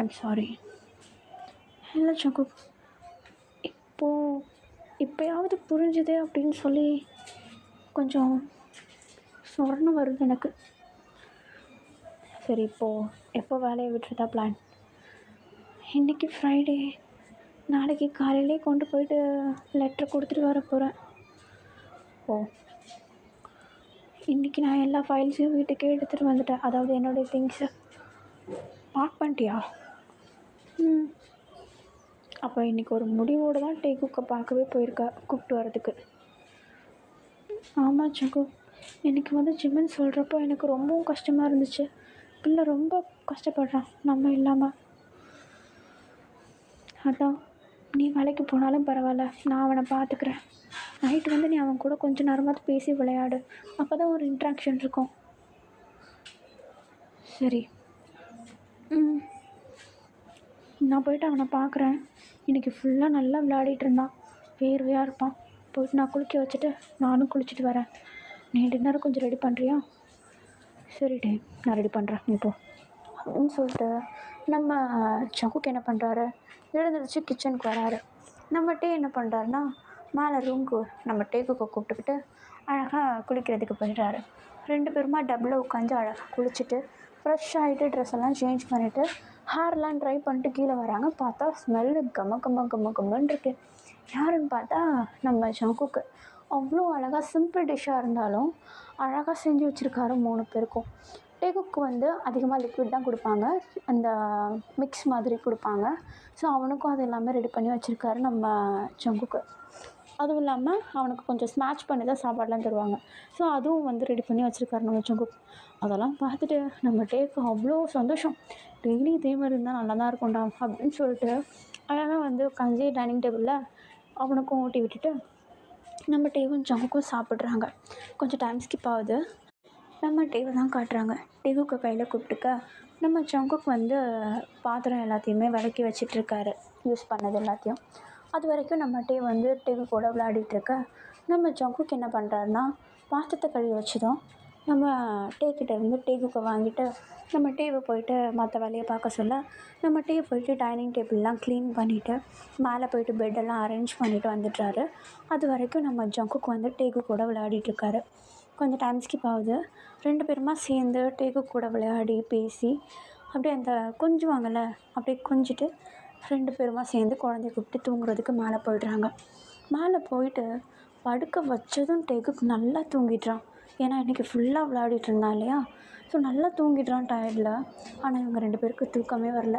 I'm sorry. இல்லை சங்கு, இப்போயாவது புரிஞ்சுதே அப்படின்னு சொல்லி கொஞ்சம் சொரணம் வருது எனக்கு. சரி, இப்போது எப்போ வேலையை விட்டுறதா பிளான்? இன்றைக்கி ஃப்ரைடே, நாளைக்கு காலையிலே கொண்டு போயிட்டு லெட்ரு கொடுத்துட்டு வர போகிறேன். ஓ, இன்றைக்கி நான் எல்லா ஃபைல்ஸையும் வீட்டுக்கே எடுத்துகிட்டு வந்துட்டேன். அதாவது என்னுடைய திங்ஸை பேக் பண்ணிட்டியா? அப்போ இன்றைக்கி ஒரு முடிவோடு தான் டேக்குக்கை பார்க்கவே போயிருக்கா, கூப்பிட்டு வரதுக்கு. ஆமாம் சங்கு, இன்றைக்கி வந்து ஜிம்முன்னு சொல்கிறப்போ எனக்கு ரொம்பவும் கஷ்டமாக இருந்துச்சு. பிள்ளை ரொம்ப கஷ்டப்படுறான் நம்ம இல்லாமல். அதான் நீ வேலைக்கு போனாலும் பரவாயில்ல, நான் அவனை பார்த்துக்கிறேன். நைட்டு வந்து நீ அவன் கூட கொஞ்சம் நேரமாவது பேசி விளையாடு. அப்போ தான் ஒரு இன்ட்ராக்ஷன் இருக்கும். சரி. நான் போய்ட்டு அவனை பார்க்குறேன். இன்றைக்கி ஃபுல்லாக நல்லா விளையாடிட்டு இருந்தான். வேர்வையாக இருப்பான். போய்ட்டு நான் குளிக்க வச்சுட்டு நானும் குளிச்சுட்டு வரேன். நீ டின்னர் கொஞ்சம் ரெடி பண்ணுறியா? சரி டே, நான் ரெடி பண்ணுறேன், நீ போ அப்படின்னு சொல்லிட்டு நம்ம சங்குக்கு என்ன பண்ணுறாரு, எழுந்திரிச்சு கிச்சனுக்கு வராரு. நம்ம டே என்ன பண்ணுறாருன்னா, மேலே ரூமுக்கு நம்ம டேக்குக்கு கூப்பிட்டுக்கிட்டு அழகாக குளிக்கிறதுக்கு போயிடுறாரு. 2 பேருமா டபுளாக உட்காந்து அழகாக குளிச்சுட்டு ஃப்ரெஷ் ஆகிட்டு ட்ரெஸ் எல்லாம் சேஞ்ச் பண்ணிவிட்டு ஹேர்லாம் ட்ரை பண்ணிட்டு கீழே வராங்க. பார்த்தா ஸ்மெல்லு கம கம கம கம்மன்னு இருக்கு. யாருன்னு பார்த்தா நம்ம சங்குக்கு. அவ்வளோ அழகாக சிம்பிள் டிஷ்ஷாக இருந்தாலும் அழகாக செஞ்சு வச்சுருக்காரு 3 பேருக்கும். டேகுக்கு வந்து அதிகமாக லிக்விட் தான் கொடுப்பாங்க, அந்த மிக்ஸ் மாதிரி கொடுப்பாங்க. ஸோ அவனுக்கும் அது எல்லாமே ரெடி பண்ணி வச்சுருக்காரு நம்ம சங்குக்கு. அதுவும் இல்லாமல் அவனுக்கு கொஞ்சம் ஸ்மாஷ் பண்ணி தான் சாப்பாடெலாம் தருவாங்க. ஸோ அதுவும் வந்து ரெடி பண்ணி வச்சுருக்காரு நம்ம சங்குக்கு. அதெல்லாம் பார்த்துட்டு நம்ம டேக்கு அவ்வளோ சந்தோஷம். டெய்லி இதே மாதிரி இருந்தால் நல்லா தான் இருக்கும்டா அப்படின்னு சொல்லிட்டு அழகாக வந்து உட்காந்து டைனிங் டேபிளில் அவனுக்கும் ஊட்டி விட்டுட்டு நம்ம டேவும் சங்குக்கும் சாப்பிட்றாங்க. கொஞ்சம் டைம் ஸ்கிப் ஆகுது. நம்ம டேவை தான் காட்டுறாங்க. டேவுக்கு கையில் கூப்பிட்டுக்க நம்ம சங்குக்கு வந்து பாத்திரம் எல்லாத்தையுமே விளக்கி வச்சிட்ருக்காரு, யூஸ் பண்ணது எல்லாத்தையும். அது வரைக்கும் நம்ம டே வந்து டேவு கூட விளையாடிட்டுருக்க நம்ம சங்குக்கு என்ன பண்ணுறாருன்னா, பாத்திரத்தை கழுவி வச்சதும் நம்ம டேக்கிட்டேருந்து டேகுக்கை வாங்கிட்டு நம்ம டேவை போயிட்டு மற்ற வேலையை பார்க்க சொல்ல நம்ம டே போயிட்டு டைனிங் டேபிள்லாம் க்ளீன் பண்ணிவிட்டு மேலே போயிட்டு பெட்டெல்லாம் அரேஞ்ச் பண்ணிவிட்டு வந்துடுறாரு. அது வரைக்கும் நம்ம ஜங்குக்கு வந்து டேகு கூட விளையாடிட்டுருக்காரு. கொஞ்சம் டைம் ஸ்கிப் ஆகுது. 2 பேருமா சேர்ந்து டேகு கூட விளையாடி பேசி அப்படியே அந்த கொஞ்சுவாங்கள்ல, அப்படியே கொஞ்சிட்டு 2 பேருமா சேர்ந்து குழந்தைய கூப்பிட்டு தூங்குறதுக்கு மேலே போயிடுறாங்க. மேலே போயிட்டு படுக்க வச்சதும் டேகுக்கு நல்லா தூங்கிடுறான். ஏன்னா இன்றைக்கி ஃபுல்லாக விளையாடிட்டு இருந்தான் இல்லையா? ஸோ நல்லா தூங்கிடுறான் டயர்டில். ஆனால் இவங்க 2 பேருக்கு தூக்கமே வரல.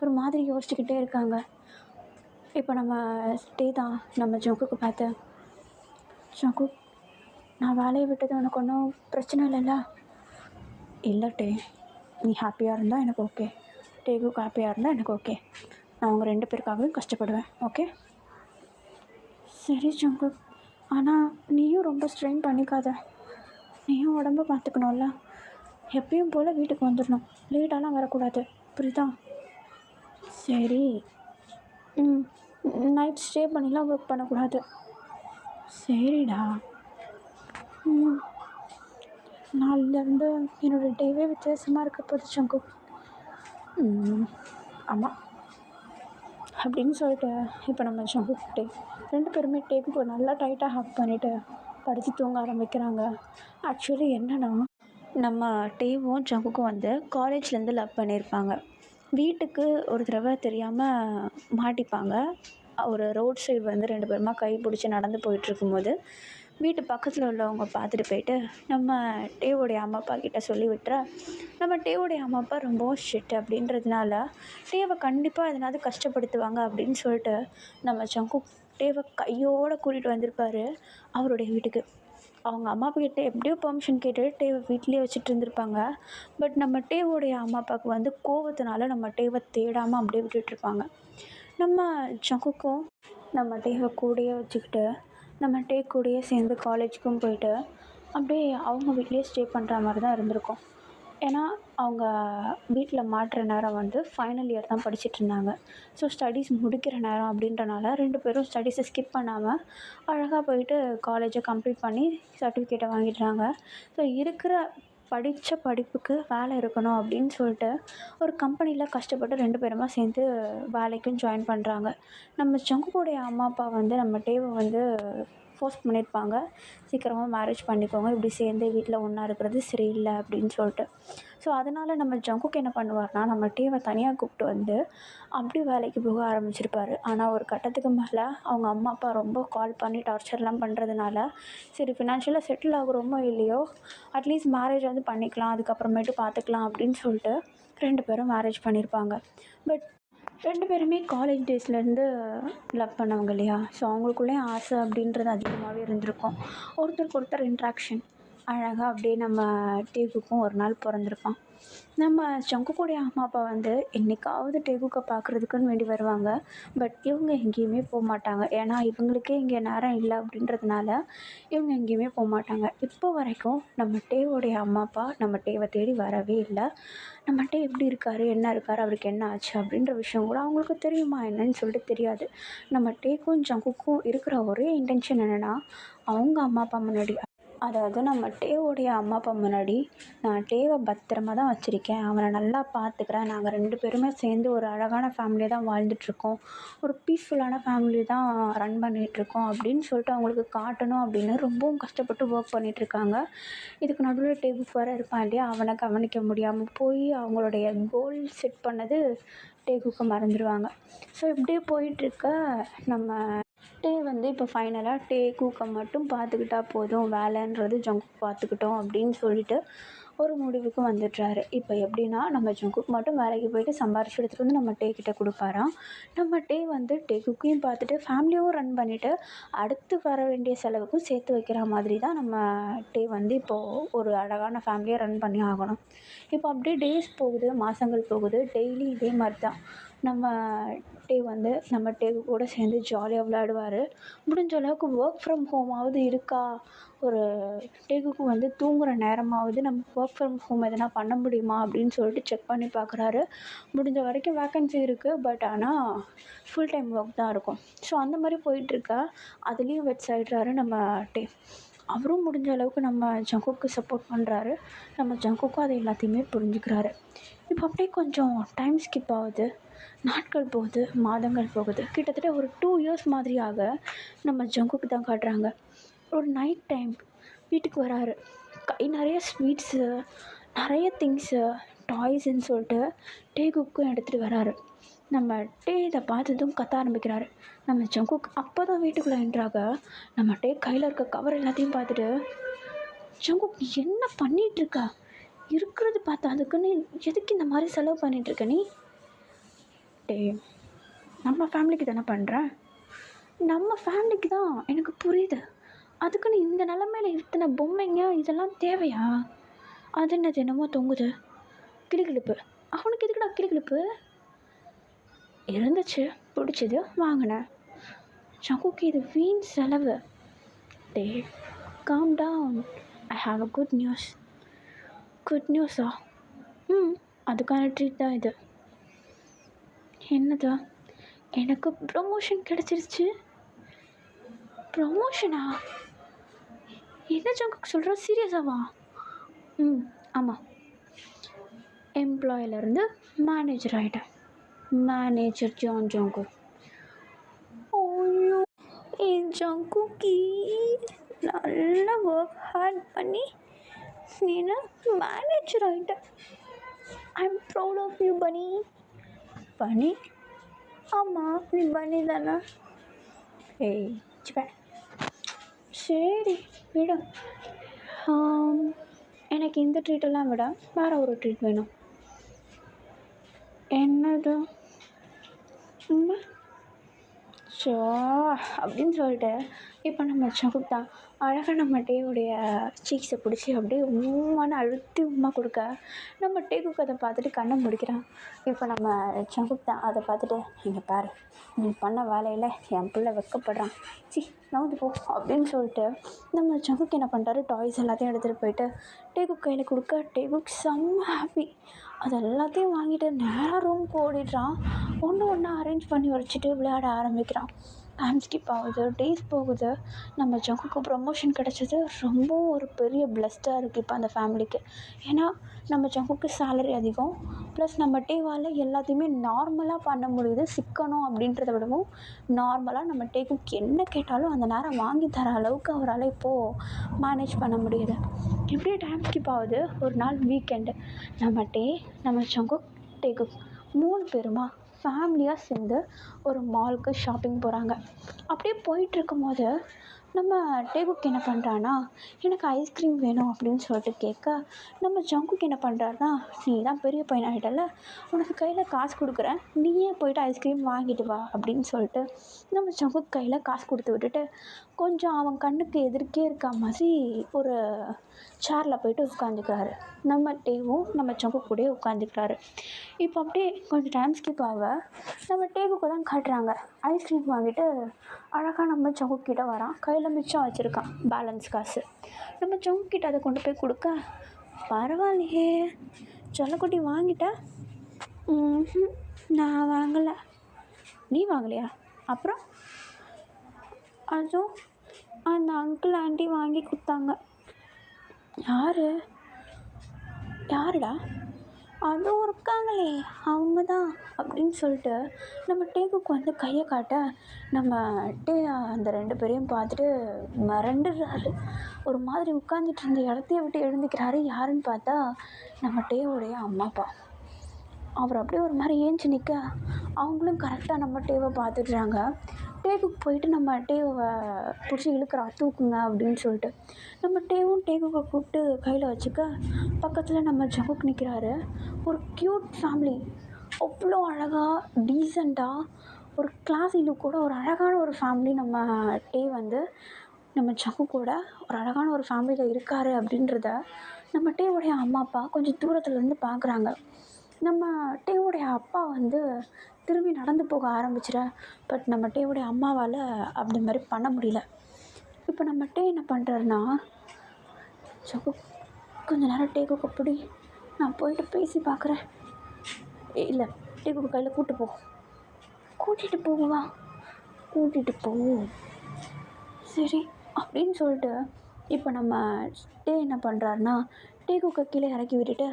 ஒரு மாதிரி யோசிச்சுக்கிட்டே இருக்காங்க. இப்போ நம்ம டே தான் நம்ம ஜங்குக்கு பார்த்து, ஜங்கு, நான் வேலையை விட்டது உனக்கு ஒன்றும் பிரச்சனை இல்லைல்ல? இல்லை டே, நீ ஹாப்பியாக இருந்தால் எனக்கு ஓகே. டேகுக்கு ஹாப்பியாக இருந்தால் எனக்கு ஓகே. நான் அவங்க 2 பேருக்காகவும் கஷ்டப்படுவேன், ஓகே? சரி ஜங்கு, ஆனால் நீயும் ரொம்ப ஸ்ட்ரெயின் பண்ணிக்காத. நீயும் உடம்ப பார்த்துக்கணும்ல. எப்பயும் போல் வீட்டுக்கு வந்துடணும், லேட்டாலாம் வரக்கூடாது, புரியுதா? சரி. நைட் ஸ்டே பண்ணிலாம் ஒர்க் பண்ணக்கூடாது. சரிடா. நாளிலேருந்து என்னோடய டேவே வித்தியாசமாக இருக்க போது சங்கு. ஆமாம் அப்படின்னு சொல்லிட்டு இப்போ நம்ம சங்கு டே 2 பேருமே டேக்கு நல்லா டைட்டாக ஹக் பண்ணிவிட்டு படுத்து தூங்க ஆரம்பிக்கிறாங்க. ஆக்சுவலி என்னென்னா, நம்ம டேவும் ஜங்குக்கும் வந்து காலேஜ்லேருந்து லவ் பண்ணியிருப்பாங்க. வீட்டுக்கு ஒரு தடவை தெரியாமல் மாட்டிப்பாங்க. ஒரு ரோட் சைடு வந்து 2 பேருமா கை பிடிச்சி நடந்து போயிட்டுருக்கும்போது வீட்டு பக்கத்தில் உள்ளவங்க பார்த்துட்டு போயிட்டு நம்ம டேவோடைய அம்மா அப்பா கிட்ட சொல்லி விட்டுற, நம்ம டேவோடைய அம்மா அப்பா ரொம்பவும் ஷிட் அப்படின்றதுனால டேவை கண்டிப்பாக எதனாவது கஷ்டப்படுத்துவாங்க அப்படின்னு சொல்லிட்டு நம்ம ஜங்கு டேவை கையோடு கூட்டிகிட்டு வந்திருப்பார் அவருடைய வீட்டுக்கு. அவங்க அம்மா அப்பா கிட்ட எப்படியோ பெர்மிஷன் கேட்டுட்டு டேவை வீட்லேயே வச்சுட்டு இருந்திருப்பாங்க. பட் நம்ம டேவோடைய அம்மா அப்பாவுக்கு வந்து கோவத்தினால நம்ம டேவை தேடாமல் அப்படியே விட்டுட்டுருப்பாங்க. நம்ம ஜங்குக்கும் நம்ம டேவை கூடயே வச்சுக்கிட்டு நம்ம டே கூடயே சேர்ந்து காலேஜுக்கும் போயிட்டு அப்படியே அவங்க வீட்லேயே ஸ்டே பண்ணுற மாதிரி தான் இருந்திருக்கும். ஏன்னா அவங்க வீட்டில் மாட்டுற நேரம் வந்து ஃபைனல் இயர் தான் படிச்சிட்ருந்தாங்க. ஸோ ஸ்டடீஸ் முடிக்கிற நேரம் அப்படின்றனால 2 பேரும் ஸ்டடீஸை ஸ்கிப் பண்ணாமல் அழகாக போயிட்டு காலேஜை கம்ப்ளீட் பண்ணி சர்டிஃபிகேட்டை வாங்கிடுறாங்க. ஸோ இருக்கிற படித்த படிப்புக்கு வேலை இருக்கணும் அப்படின்னு சொல்லிட்டு ஒரு கம்பெனியில் கஷ்டப்பட்டு 2 பேருமா சேர்ந்து வேலைக்கும் ஜாயின் பண்ணுறாங்க. நம்ம ஜங்குவோடைய அம்மா அப்பா வந்து நம்ம டேவை வந்து ஃபோர்ஸ் பண்ணியிருப்பாங்க. சீக்கிரமாக மேரேஜ் பண்ணிக்கோங்க, இப்படி சேர்ந்து வீட்டில் ஒன்றா இருக்கிறது சரியில்லை அப்படின்னு சொல்லிட்டு. ஸோ அதனால் நம்ம ஜங்குக் என்ன பண்ணுவார்னா, நம்ம டேவை தனியாக கூப்பிட்டு வந்து அப்படி வேலைக்கு போக ஆரம்பிச்சிருப்பார். ஆனால் ஒரு கட்டத்துக்கு மேலே அவங்க அம்மா அப்பா ரொம்ப கால் பண்ணி டார்ச்சர்லாம் பண்ணுறதுனால, சரி ஃபினான்ஷியலாக செட்டில் ஆகுறோமோ இல்லையோ அட்லீஸ்ட் மேரேஜ் வந்து பண்ணிக்கலாம், அதுக்கப்புறமேட்டு பார்த்துக்கலாம் அப்படின்னு சொல்லிட்டு 2 பேரும் மேரேஜ் பண்ணியிருப்பாங்க. பட் 2 பேருமே காலேஜ் டேஸ்லேருந்து லவ் பண்ணவங்க இல்லையா? ஸோ அவங்களுக்குள்ளேயும் ஆசை அப்படின்றது அதிகமாகவே இருந்திருக்கும். ஒருத்தருக்கு ஒருத்தர் இன்ட்ராக்ஷன் அழகாக அப்படியே நம்ம டேகுக்கும் ஒரு நாள் பிறந்திருப்பான். நம்ம ஜங்குக்குடைய அம்மா அப்பா வந்து என்னைக்காவது டேகுக்கை பார்க்குறதுக்குன்னு வேண்டி வருவாங்க. பட் இவங்க எங்கேயுமே போகமாட்டாங்க. ஏன்னா இவங்களுக்கே இங்கே நேரம் இல்லை அப்படின்றதுனால இவங்க எங்கேயுமே போகமாட்டாங்க. இப்போ வரைக்கும் நம்ம டேவோடைய அம்மா அப்பா நம்ம டேவை தேடி வரவே இல்லை. நம்ம டே எப்படி இருக்கார், என்ன இருக்கார், அவருக்கு என்ன ஆச்சு அப்படின்ற விஷயம் கூட அவங்களுக்கு தெரியுமா என்னன்னு சொல்லிட்டு தெரியாது. நம்ம டேக்கும் ஜங்குக்கும் இருக்கிற ஒரே இன்டென்ஷன் என்னென்னா, அவங்க அம்மா அப்பா முன்னாடி, அதாவது நம்ம டேவோடைய அம்மா அப்பா முன்னாடி நான் டேவை பத்திரமா தான் வச்சுருக்கேன், அவனை நல்லா பார்த்துக்கிறேன், நாங்கள் 2 பேருமே சேர்ந்து ஒரு அழகான ஃபேமிலியை தான் வாழ்ந்துட்டுருக்கோம், ஒரு பீஸ்ஃபுல்லான ஃபேமிலி தான் ரன் பண்ணிகிட்ருக்கோம் அப்படின்னு சொல்லிட்டு அவங்களுக்கு காட்டணும் அப்படின்னு ரொம்பவும் கஷ்டப்பட்டு ஒர்க் பண்ணிகிட்ருக்காங்க. இதுக்கு நடுவில் டேகுக்கு வேறு இருப்பான் இல்லையா, அவனை கவனிக்க முடியாமல் போய் அவங்களுடைய கோல் செட் பண்ணது டேகுக்கு மறந்துடுவாங்க. ஸோ இப்படியே போயிட்டுருக்க நம்ம டே வந்து இப்போ ஃபைனலாக டேகுக்கை மட்டும் பார்த்துக்கிட்டா போதும், வேலைன்றது ஜங்குக் பார்த்துக்கிட்டோம் அப்படின்னு சொல்லிட்டு ஒரு முடிவுக்கு வந்துடுறாரு. இப்போ எப்படின்னா, நம்ம ஜங்குக் மட்டும் வேலைக்கு போயிட்டு சம்பாரிச்சு எடுத்துகிட்டு வந்து நம்ம டே கிட்ட கொடுப்பாராம். நம்ம டே வந்து டேகுக்கையும் பார்த்துட்டு ஃபேமிலியும் ரன் பண்ணிவிட்டு அடுத்து வர வேண்டிய செலவுக்கும் சேர்த்து வைக்கிற மாதிரி தான் நம்ம டே வந்து இப்போது ஒரு அழகான ஃபேமிலியை ரன் பண்ணி ஆகணும். இப்போ அப்படியே டேஸ் போகுது, மாதங்கள் போகுது, டெய்லி இதே மாதிரி தான் நம்ம டே வந்து நம்ம டேகு கூட சேர்ந்து ஜாலியாக விளையாடுவார். முடிஞ்ச அளவுக்கு ஒர்க் ஃப்ரம் ஹோமாவது இருக்கா, ஒரு டேகுக்கு வந்து தூங்குகிற நேரமாவது நம்ம ஒர்க் ஃப்ரம் ஹோம் எதனா பண்ண முடியுமா அப்படின்னு சொல்லிட்டு செக் பண்ணி பார்க்குறாரு. முடிஞ்ச வரைக்கும் வேக்கன்சி இருக்குது, பட் ஆனால் ஃபுல் டைம் ஒர்க் தான் இருக்கும். ஸோ அந்த மாதிரி போயிட்டுருக்க அதுலேயும் வெட்ஸ் ஆகிடுறாரு நம்ம டே. அவரும் முடிஞ்ச அளவுக்கு நம்ம ஜங்குக்கு சப்போர்ட் பண்ணுறாரு. நம்ம ஜங்குக்கும் அது எல்லாத்தையுமே புரிஞ்சுக்கிறாரு. இப்போ அப்படியே கொஞ்சம் டைம் ஸ்கிப் ஆகுது, நாட்கள் போகுது, மாதங்கள் போகுது. கிட்டத்தட்ட ஒரு 2 இயர்ஸ் மாதிரியாக நம்ம ஜங்குக்கு தான் காட்டுறாங்க. ஒரு நைட் டைம் வீட்டுக்கு வராரு. கை நிறைய ஸ்வீட்ஸு, நிறைய திங்ஸு, டாய்ஸுன்னு சொல்லிட்டு டேகுக்கும் எடுத்துகிட்டு வராரு. நம்ம டே இதை பார்த்ததும் கத்த ஆரம்பிக்கிறாரு. நம்ம ஜங்குக் அப்போ தான் வீட்டுக்குள்ளே என்ட்ராக நம்ம டே கையில் இருக்க கவர் எல்லாத்தையும் பார்த்துட்டு, ஜங்குக் நீ என்ன பண்ணிகிட்ருக்க, இருக்கிறது பார்த்தா அதுக்குன்னு எதுக்கு இந்த மாதிரி செலவு பண்ணிகிட்ருக்க நீ? டே நம்ம ஃபேமிலிக்கு தானே பண்ணுறேன், நம்ம ஃபேமிலிக்கு தான், எனக்கு புரியுது, அதுக்குன்னு இந்த நிலமையில இத்தனை பொம்மைங்க இதெல்லாம் தேவையா? அது என்னது என்னமோ தொங்குது, கிளிகிளிப்பு, அவனுக்கு எதுக்குடா கிளிகிளிப்பு? இருந்துச்சு, பிடிச்சது, வாங்கினேன். ஜங்குக்கு இது வீண் செலவு. டே calm down, I have a good news. Good நியூஸா? அதுக்கான ட்ரீட் தான் இது. என்னது? எனக்கு ப்ரமோஷன் கிடச்சிருச்சு. ப்ரமோஷனா? என்ன ஜங்குக் சொல்கிற, சீரியஸாவா? ஆமாம், எம்ப்ளாயிலேருந்து மேனேஜர் ஆகிட்டேன். Manager John Jungkook. ஐயோ என் ஜங்குக்கி, நல்லா ஒர்க் ஹார்ட் பண்ணி நீನು மேனேஜர் ஆகிட்ட. I am proud of you bunny. Bunny? ஆமாம், நீ பனி தானே. ஏய் சிப்ப, சரி விடு. எனக்கு இந்த ட்ரீட்டெல்லாம் விட வேறு ஒரு ட்ரீட் வேணும். என்னது? ஸோ அப்படின்னு சொல்லிட்டு இப்போ நம்ம ஜங்குக் தான் அழகாக நம்ம டேவுடைய சீக்ஸை பிடிச்சி அப்படியே உம்மான்னு அழுத்தி உம்மா கொடுக்க நம்ம டேக்குக்கு அதை பார்த்துட்டு கண்ணை முடிக்கிறான். இப்போ நம்ம சங்குக் தான் அதை பார்த்துட்டு, இங்கே பாரு, நீ பண்ண வேலையில் என் பிள்ளை வெட்கப்படுறான், சி நவுந்து போ அப்படின்னு சொல்லிட்டு நம்ம சங்குக் என்ன பண்ணுறாரு, டாய்ஸ் எல்லாத்தையும் எடுத்துகிட்டு போயிட்டு டேகுக் கையில் கொடுக்க டேகுக் செம்ம ஹாப்பி. அது எல்லாத்தையும் வாங்கிட்டு நேராக ரூமுக்கு ஓடிடுறான். ஒன்று ஒன்றா அரேஞ்ச் பண்ணி வச்சுட்டு விளையாட ஆரம்பிக்கிறான். டைம் ஸ்கிப் ஆகுது, டேஸ் போகுது. நம்ம ஜங்குக்கு ப்ரமோஷன் கிடச்சது ரொம்பவும் ஒரு பெரிய பிளஸ்டாக இருக்குது இப்போ அந்த ஃபேமிலிக்கு. ஏன்னா நம்ம ஜங்குக்கு சேலரி அதிகம், ப்ளஸ் நம்ம டேவால் எல்லாத்தையுமே நார்மலாக பண்ண முடியுது. சிக்கணும் அப்படின்றத விடவும் நார்மலாக நம்ம டேக்குக்கு என்ன கேட்டாலும் அந்த நேரம் வாங்கி தர அளவுக்கு அவரால் இப்போது மேனேஜ் பண்ண முடியுது. இப்படியே டைம் ஸ்கிப் ஆகுது. ஒரு நாள் வீக்கெண்டு, நம்ம டே, நம்ம ஜங்குக், டேகுக் 3 பேருமா ஃபேமிலியாக சேர்ந்து ஒரு மாலுக்கு ஷாப்பிங் போகிறாங்க. அப்படியே போயிட்டுருக்கும்போது நம்ம டேகுக் என்ன பண்ணுறான்னா, எனக்கு ஐஸ்கிரீம் வேணும் அப்படின்னு சொல்லிட்டு கேட்க, நம்ம ஜங்குக் என்ன பண்ணுறாருனா, நீ தான் பெரிய பையன் ஆகிட்டல, உனக்கு கையில் காசு கொடுக்குறேன், நீயே போயிட்டு ஐஸ்கிரீம் வாங்கிட்டு வா அப்படின்னு சொல்லிட்டு நம்ம ஜங்குக் கையில் காசு கொடுத்து விட்டுட்டு கொஞ்சம் அவன் கண்ணுக்கு எதிர்க்கே இருக்க மாதிரி ஒரு சேரில் போய்ட்டு உட்காந்துக்கிறாரு. நம்ம டேவும் நம்ம ஜங்குக் கூடயே உட்காந்துக்கிறாரு. இப்போ அப்படியே கொஞ்சம் டைம் ஸ்கிப் ஆக நம்ம டேகுக்கு தான் காட்டுறாங்க. ஐஸ்கிரீம் வாங்கிட்டு அழகாக நம்ம ஜங்குக் கிட்ட வரான். கையில் மிச்சம் வச்சுருக்கான் பேலன்ஸ் காசு. நம்ம ஜங்குக் கிட்ட அதை கொண்டு போய் கொடுக்க, பரவாயில்லையே செல்லக்குட்டி வாங்கிட்ட. நான் வாங்கலை. நீ வாங்கலையா? அப்புறம் அதுவும் அந்த அங்கிள் ஆண்டி வாங்கி கொடுத்தாங்க. யாருடா? அதுவும் இருக்காங்களே அவங்க தான் அப்படின்னு சொல்லிட்டு நம்ம டேகுக்கு வந்து கையை காட்ட, நம்ம டே அந்த 2 பேரையும் பார்த்துட்டு மிரண்டுறாரு. ஒரு மாதிரி உட்காந்துட்டு இருந்த இடத்தைய விட்டு எழுந்திக்கிறாரு. யாருன்னு பார்த்தா நம்ம டேவுடைய அம்மா அப்பா. அவர் அப்படியே ஒரு மாதிரி ஏஞ்சி நிற்க, அவங்களும் கரெக்டாக நம்ம டேவை பார்த்துடுறாங்க. டேகுக்கு போயிட்டு நம்ம டேவை பிடிச்சி இழுக்கிறா, தூக்குங்க அப்படின்னு சொல்லிட்டு. நம்ம டேவும் டேகுவை கூப்பிட்டு கையில் வச்சுக்க, பக்கத்தில் நம்ம ஜங்குக் நிற்கிறாரு. ஒரு க்யூட் ஃபேமிலி, அவ்வளோ அழகாக டீசெண்டாக ஒரு கிளாஸி லுக்கோட ஒரு அழகான ஒரு ஃபேமிலி. நம்ம டே வந்து நம்ம ஜங்குக்கோட ஒரு அழகான ஒரு ஃபேமிலியில் இருக்கார் அப்படின்றத நம்ம டேவுடைய அம்மா அப்பா கொஞ்சம் தூரத்துலேருந்து பார்க்குறாங்க. நம்ம டேவுடைய அப்பா வந்து திரும்பி நடந்து போக ஆரம்பிச்சிட, பட் நம்ம டேவுடைய அம்மாவால் அப்படி மாதிரி பண்ண முடியல. இப்போ நம்ம டே என்ன பண்ணுறாருன்னா, ஜங்குக் கொஞ்ச நேரம் டேகுக்கு பிடி, நான் போயிட்டு பேசி பார்க்குறேன். இல்லை, டேகுக்கு கையில் கூட்டிகிட்டு போகுவா, கூட்டிகிட்டு போ சரி அப்படின்னு சொல்லிட்டு இப்போ நம்ம டே என்ன பண்ணுறாருன்னா, டேகுக்கு கீழே இறக்கி விட்டுட்டு,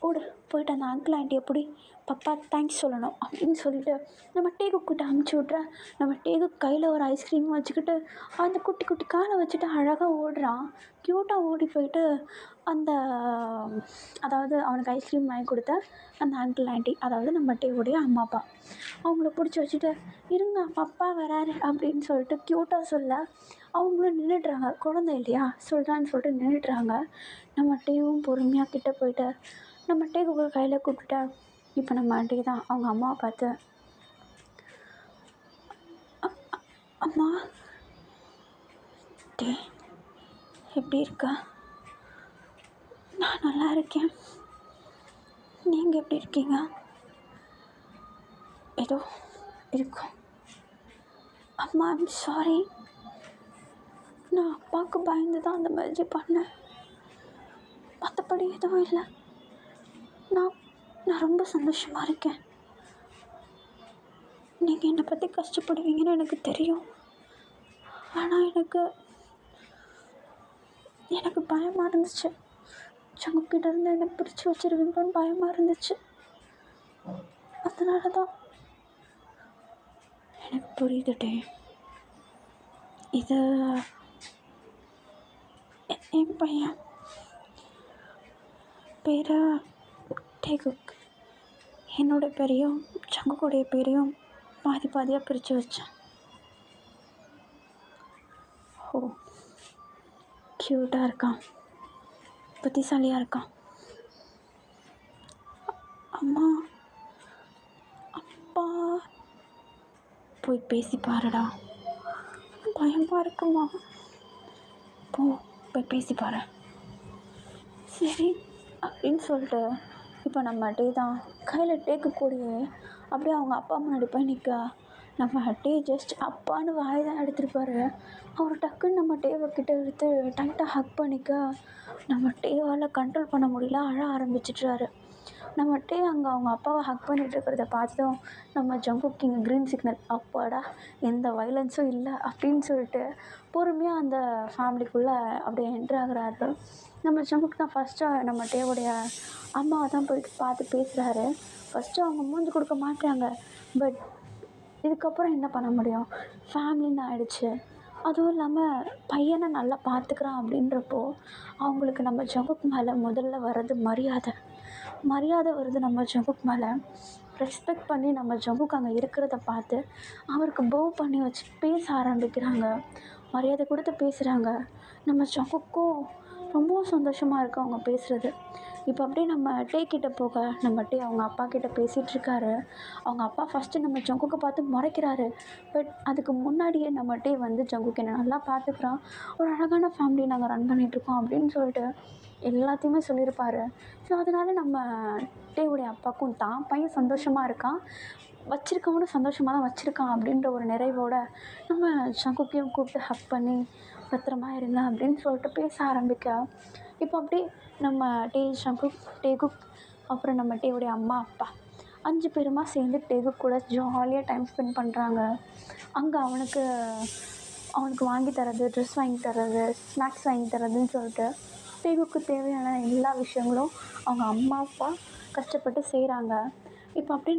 ஓடு போயிட்டு அந்த அங்கிள் ஆண்டி எப்படி பப்பா தேங்க்ஸ் சொல்லணும் அப்படின்னு சொல்லிட்டு நம்ம டேகுக்கிட்ட அமுச்சு விட்ற. நம்ம டேகுக்கு கையில் ஒரு ஐஸ்கிரீம் வச்சுக்கிட்டு அந்த குட்டி குட்டி காலை வச்சுட்டு அழகாக ஓடுறான். க்யூட்டாக ஓடி போயிட்டு அந்த அதாவது அவனுக்கு ஐஸ்கிரீம் வாங்கி கொடுத்த அந்த அங்கிள் ஆண்டி, அதாவது நம்ம டேவுடைய அம்மா அப்பா, அவங்கள பிடிச்சி வச்சுட்டு, இருங்க பப்பா வராரு அப்படின்னு சொல்லிட்டு க்யூட்டாக சொல்ல, அவங்களும் நின்றுடுறாங்க. குழந்தை இல்லையா, சொல்கிறான்னு சொல்லிட்டு நின்றுடுறாங்க. நம்ம டேவும் பொறுமையாக கிட்டே போயிட்டு நம்ம டேகுக்கு கையில் கூப்பிட்டுட்டா. இப்போ நம்ம டே தான் அவங்க அம்மாவை பார்த்து, அம்மா டே எப்படி இருக்கா? நான் நல்லா இருக்கேன், நீங்கள் எப்படி இருக்கீங்க? ஏதோ இருக்கும் அம்மா, ஐம் சாரி, நான் அப்பாவுக்கு பயந்து தான் அந்த மாதிரி பண்ணேன், மற்றபடி எதுவும் இல்லை. நான் ரொம்ப சந்தோஷமாக இருக்கேன். நீங்கள் என்னை பற்றி கஷ்டப்படுவீங்கன்னு எனக்கு தெரியும், ஆனால் எனக்கு பயமாக இருந்துச்சு. ஜங்குக்கிட்ட இருந்து என்னை பிரித்து வச்சிருவீங்களோன்னு பயமாக இருந்துச்சு. அதனால தான். எனக்கு புரியுதுட்டே. இது என் பையன், பேர் டேகுக். என்னோட பேரையும் ஜங்குக்குடைய பேரையும் பாதி பாதியாக பிரித்து வச்சேன். ஓ, க்யூட்டாக இருக்கான், புத்திசாலியாக இருக்கான். அம்மா அப்பா போய் பேசி பாருடா, பயமாக இருக்குமா? போ போய் பேசி பாரு. சரி அப்படின்னு சொல்லிட்டு இப்போ நம்ம டே தான் கையில் டேக்கு கூடயே அப்படியே அவங்க அப்பா முன்னாடி போய் நிற்க. நம்ம டே ஜஸ்ட் அப்பான்னு வாய் தான் எடுத்துருப்பாரு. அவர் டக்குன்னு நம்ம டேவை கிட்ட எடுத்து டைட்டாக ஹக் பண்ணிக்க நம்ம டேவால் கண்ட்ரோல் பண்ண முடியல, அழ ஆரம்பிச்சிட்றாரு. நம்ம டே அங்கே அவங்க அப்பாவை ஹக் பண்ணிகிட்டு இருக்கிறத பார்த்ததும் நம்ம ஜங்குக்கு இங்கே க்ரீன் சிக்னல், அப்பாடா எந்த வைலன்ஸும் இல்லை அப்படின்னு சொல்லிட்டு பொறுமையாக அந்த ஃபேமிலிக்குள்ளே அப்படியே என்ட்ரு ஆகுறாரு. நம்ம ஜங்குக்கு தான் ஃபஸ்ட்டு நம்ம டேவுடைய அம்மாவை தான் போயிட்டு பார்த்து பேசுகிறாரு. ஃபஸ்ட்டு அவங்க மூஞ்சி கொடுக்க மாட்டாங்க. பட் இதுக்கப்புறம் என்ன பண்ண முடியும், ஃபேமிலின்னு ஆயிடுச்சு. அதுவும் இல்லாமல் பையனை நல்லா பார்த்துக்கிறான் அப்படின்றப்போ அவங்களுக்கு நம்ம ஜங்குக் மேலே முதல்ல வர்றது மரியாதை வருது. நம்ம ஜங்குக் மேலே ரெஸ்பெக்ட் பண்ணி நம்ம ஜங்குக் அங்கே இருக்கிறத பார்த்து அவருக்கு பவ் பண்ணி வச்சு பேச ஆரம்பிக்கிறாங்க, மரியாதை கொடுத்து பேசுகிறாங்க. நம்ம ஜங்குக்கும் ரொம்பவும் சந்தோஷமாக இருக்குது அவங்க பேசுகிறது. இப்போ அப்படியே நம்ம டே கிட்ட போக நம்ம டே அவங்க அப்பா கிட்ட பேசிகிட்ருக்காரு. அவங்க அப்பா ஃபஸ்ட்டு நம்ம ஜங்குக்கை பார்த்து முறைக்கிறாரு. பட் அதுக்கு முன்னாடியே நம்ம டே வந்து ஜங்குக்கு என்ன நல்லா பார்த்துக்குறான், ஒரு அழகான ஃபேமிலி நாங்கள் ரன் பண்ணிகிட்ருக்கோம் அப்படின்னு சொல்லிட்டு எல்லாத்தையுமே சொல்லியிருப்பார். ஸோ அதனால் நம்ம டேவுடைய அப்பாவுக்கும் தான் பையன் சந்தோஷமாக இருக்கான், வச்சுருக்கவனும் சந்தோஷமாக தான் வச்சுருக்கான் அப்படின்ற ஒரு நிறைவோடு நம்ம ஜங்குக்கையும் கூப்பிட்டு ஹக் பண்ணி பத்திரமா இருங்க அப்படின்னு சொல்லிட்டு பேச ஆரம்பிக்க. இப்போ அப்படியே நம்ம ஜங்குக், டேகுக், அப்புறம் நம்ம டேவுடைய அம்மா அப்பா 5 பேருமா சேர்ந்து டேகுக் கூட ஜாலியாக டைம் ஸ்பெண்ட் பண்ணுறாங்க. அங்கே அவனுக்கு வாங்கி தரது, ட்ரெஸ் வாங்கி தரது, ஸ்நாக்ஸ் வாங்கி தரதுன்னு சொல்லிட்டு டேகுக்கு தேவையான எல்லா விஷயங்களும் அவங்க அம்மா அப்பா கஷ்டப்பட்டு செய்கிறாங்க. இப்போ அப்படியே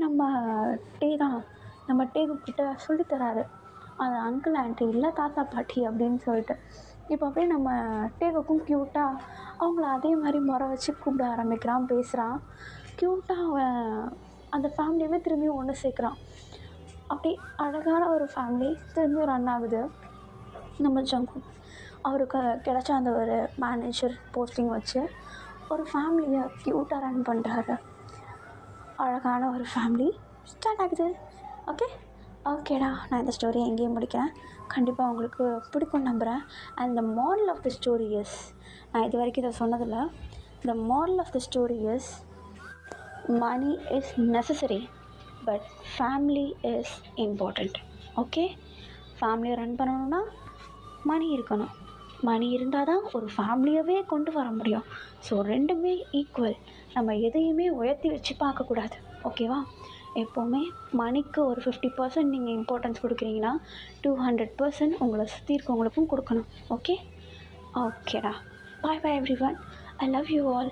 நம்ம டேகுக்கிட்ட சொல்லித்தராரு, அது அங்கிள் ஆண்டி இல்லை தாத்தா பாட்டி அப்படின்னு சொல்லிட்டு. இப்போ அப்படியே நம்ம டேகுக்கும் க்யூட்டாக அவங்கள அதே மாதிரி முறை வச்சு கூப்பிட ஆரம்பிக்கிறான், பேசுகிறான். க்யூட்டாக அவன் அந்த ஃபேமிலியவே திரும்பியும் ஒன்று சேர்க்குறான். அப்படி அழகான ஒரு ஃபேமிலி திரும்பியும் ரன் ஆகுது. நம்ம ஜங்குக் அவருக்கு கிடைச்ச அந்த ஒரு மேனேஜர் போஸ்டிங் வச்சு ஒரு ஃபேமிலியை க்யூட்டாக ரன் பண்ணுறாரு. அழகான ஒரு ஃபேமிலி ஸ்டார்ட் ஆகுது. ஓகேடா, நான் இந்த ஸ்டோரியை எங்கேயும் முடிக்கிறேன். கண்டிப்பாக உங்களுக்கு பிடிக்கும் நம்புகிறேன். And the moral of the story is, நான் இது வரைக்கும் இதை சொன்னதில்லை, the moral of the story is money is necessary but family is important. Okay, ஃபேமிலியை ரன் பண்ணணுன்னா மணி இருக்கணும். மணி இருந்தால் தான் ஒரு ஃபேமிலியவே கொண்டு வர முடியும். ஸோ ரெண்டுமே ஈக்குவல். நம்ம எதையுமே உயர்த்தி வச்சு பார்க்கக்கூடாது. ஓகேவா? எப்போவுமே மணிக்கு ஒரு 50% நீங்கள் இம்பார்ட்டன்ஸ் கொடுக்குறீங்கன்னா 200% உங்களை சுற்றி இருக்கவங்களுக்கும் கொடுக்கணும். ஓகேடா, bye everyone. I love you all.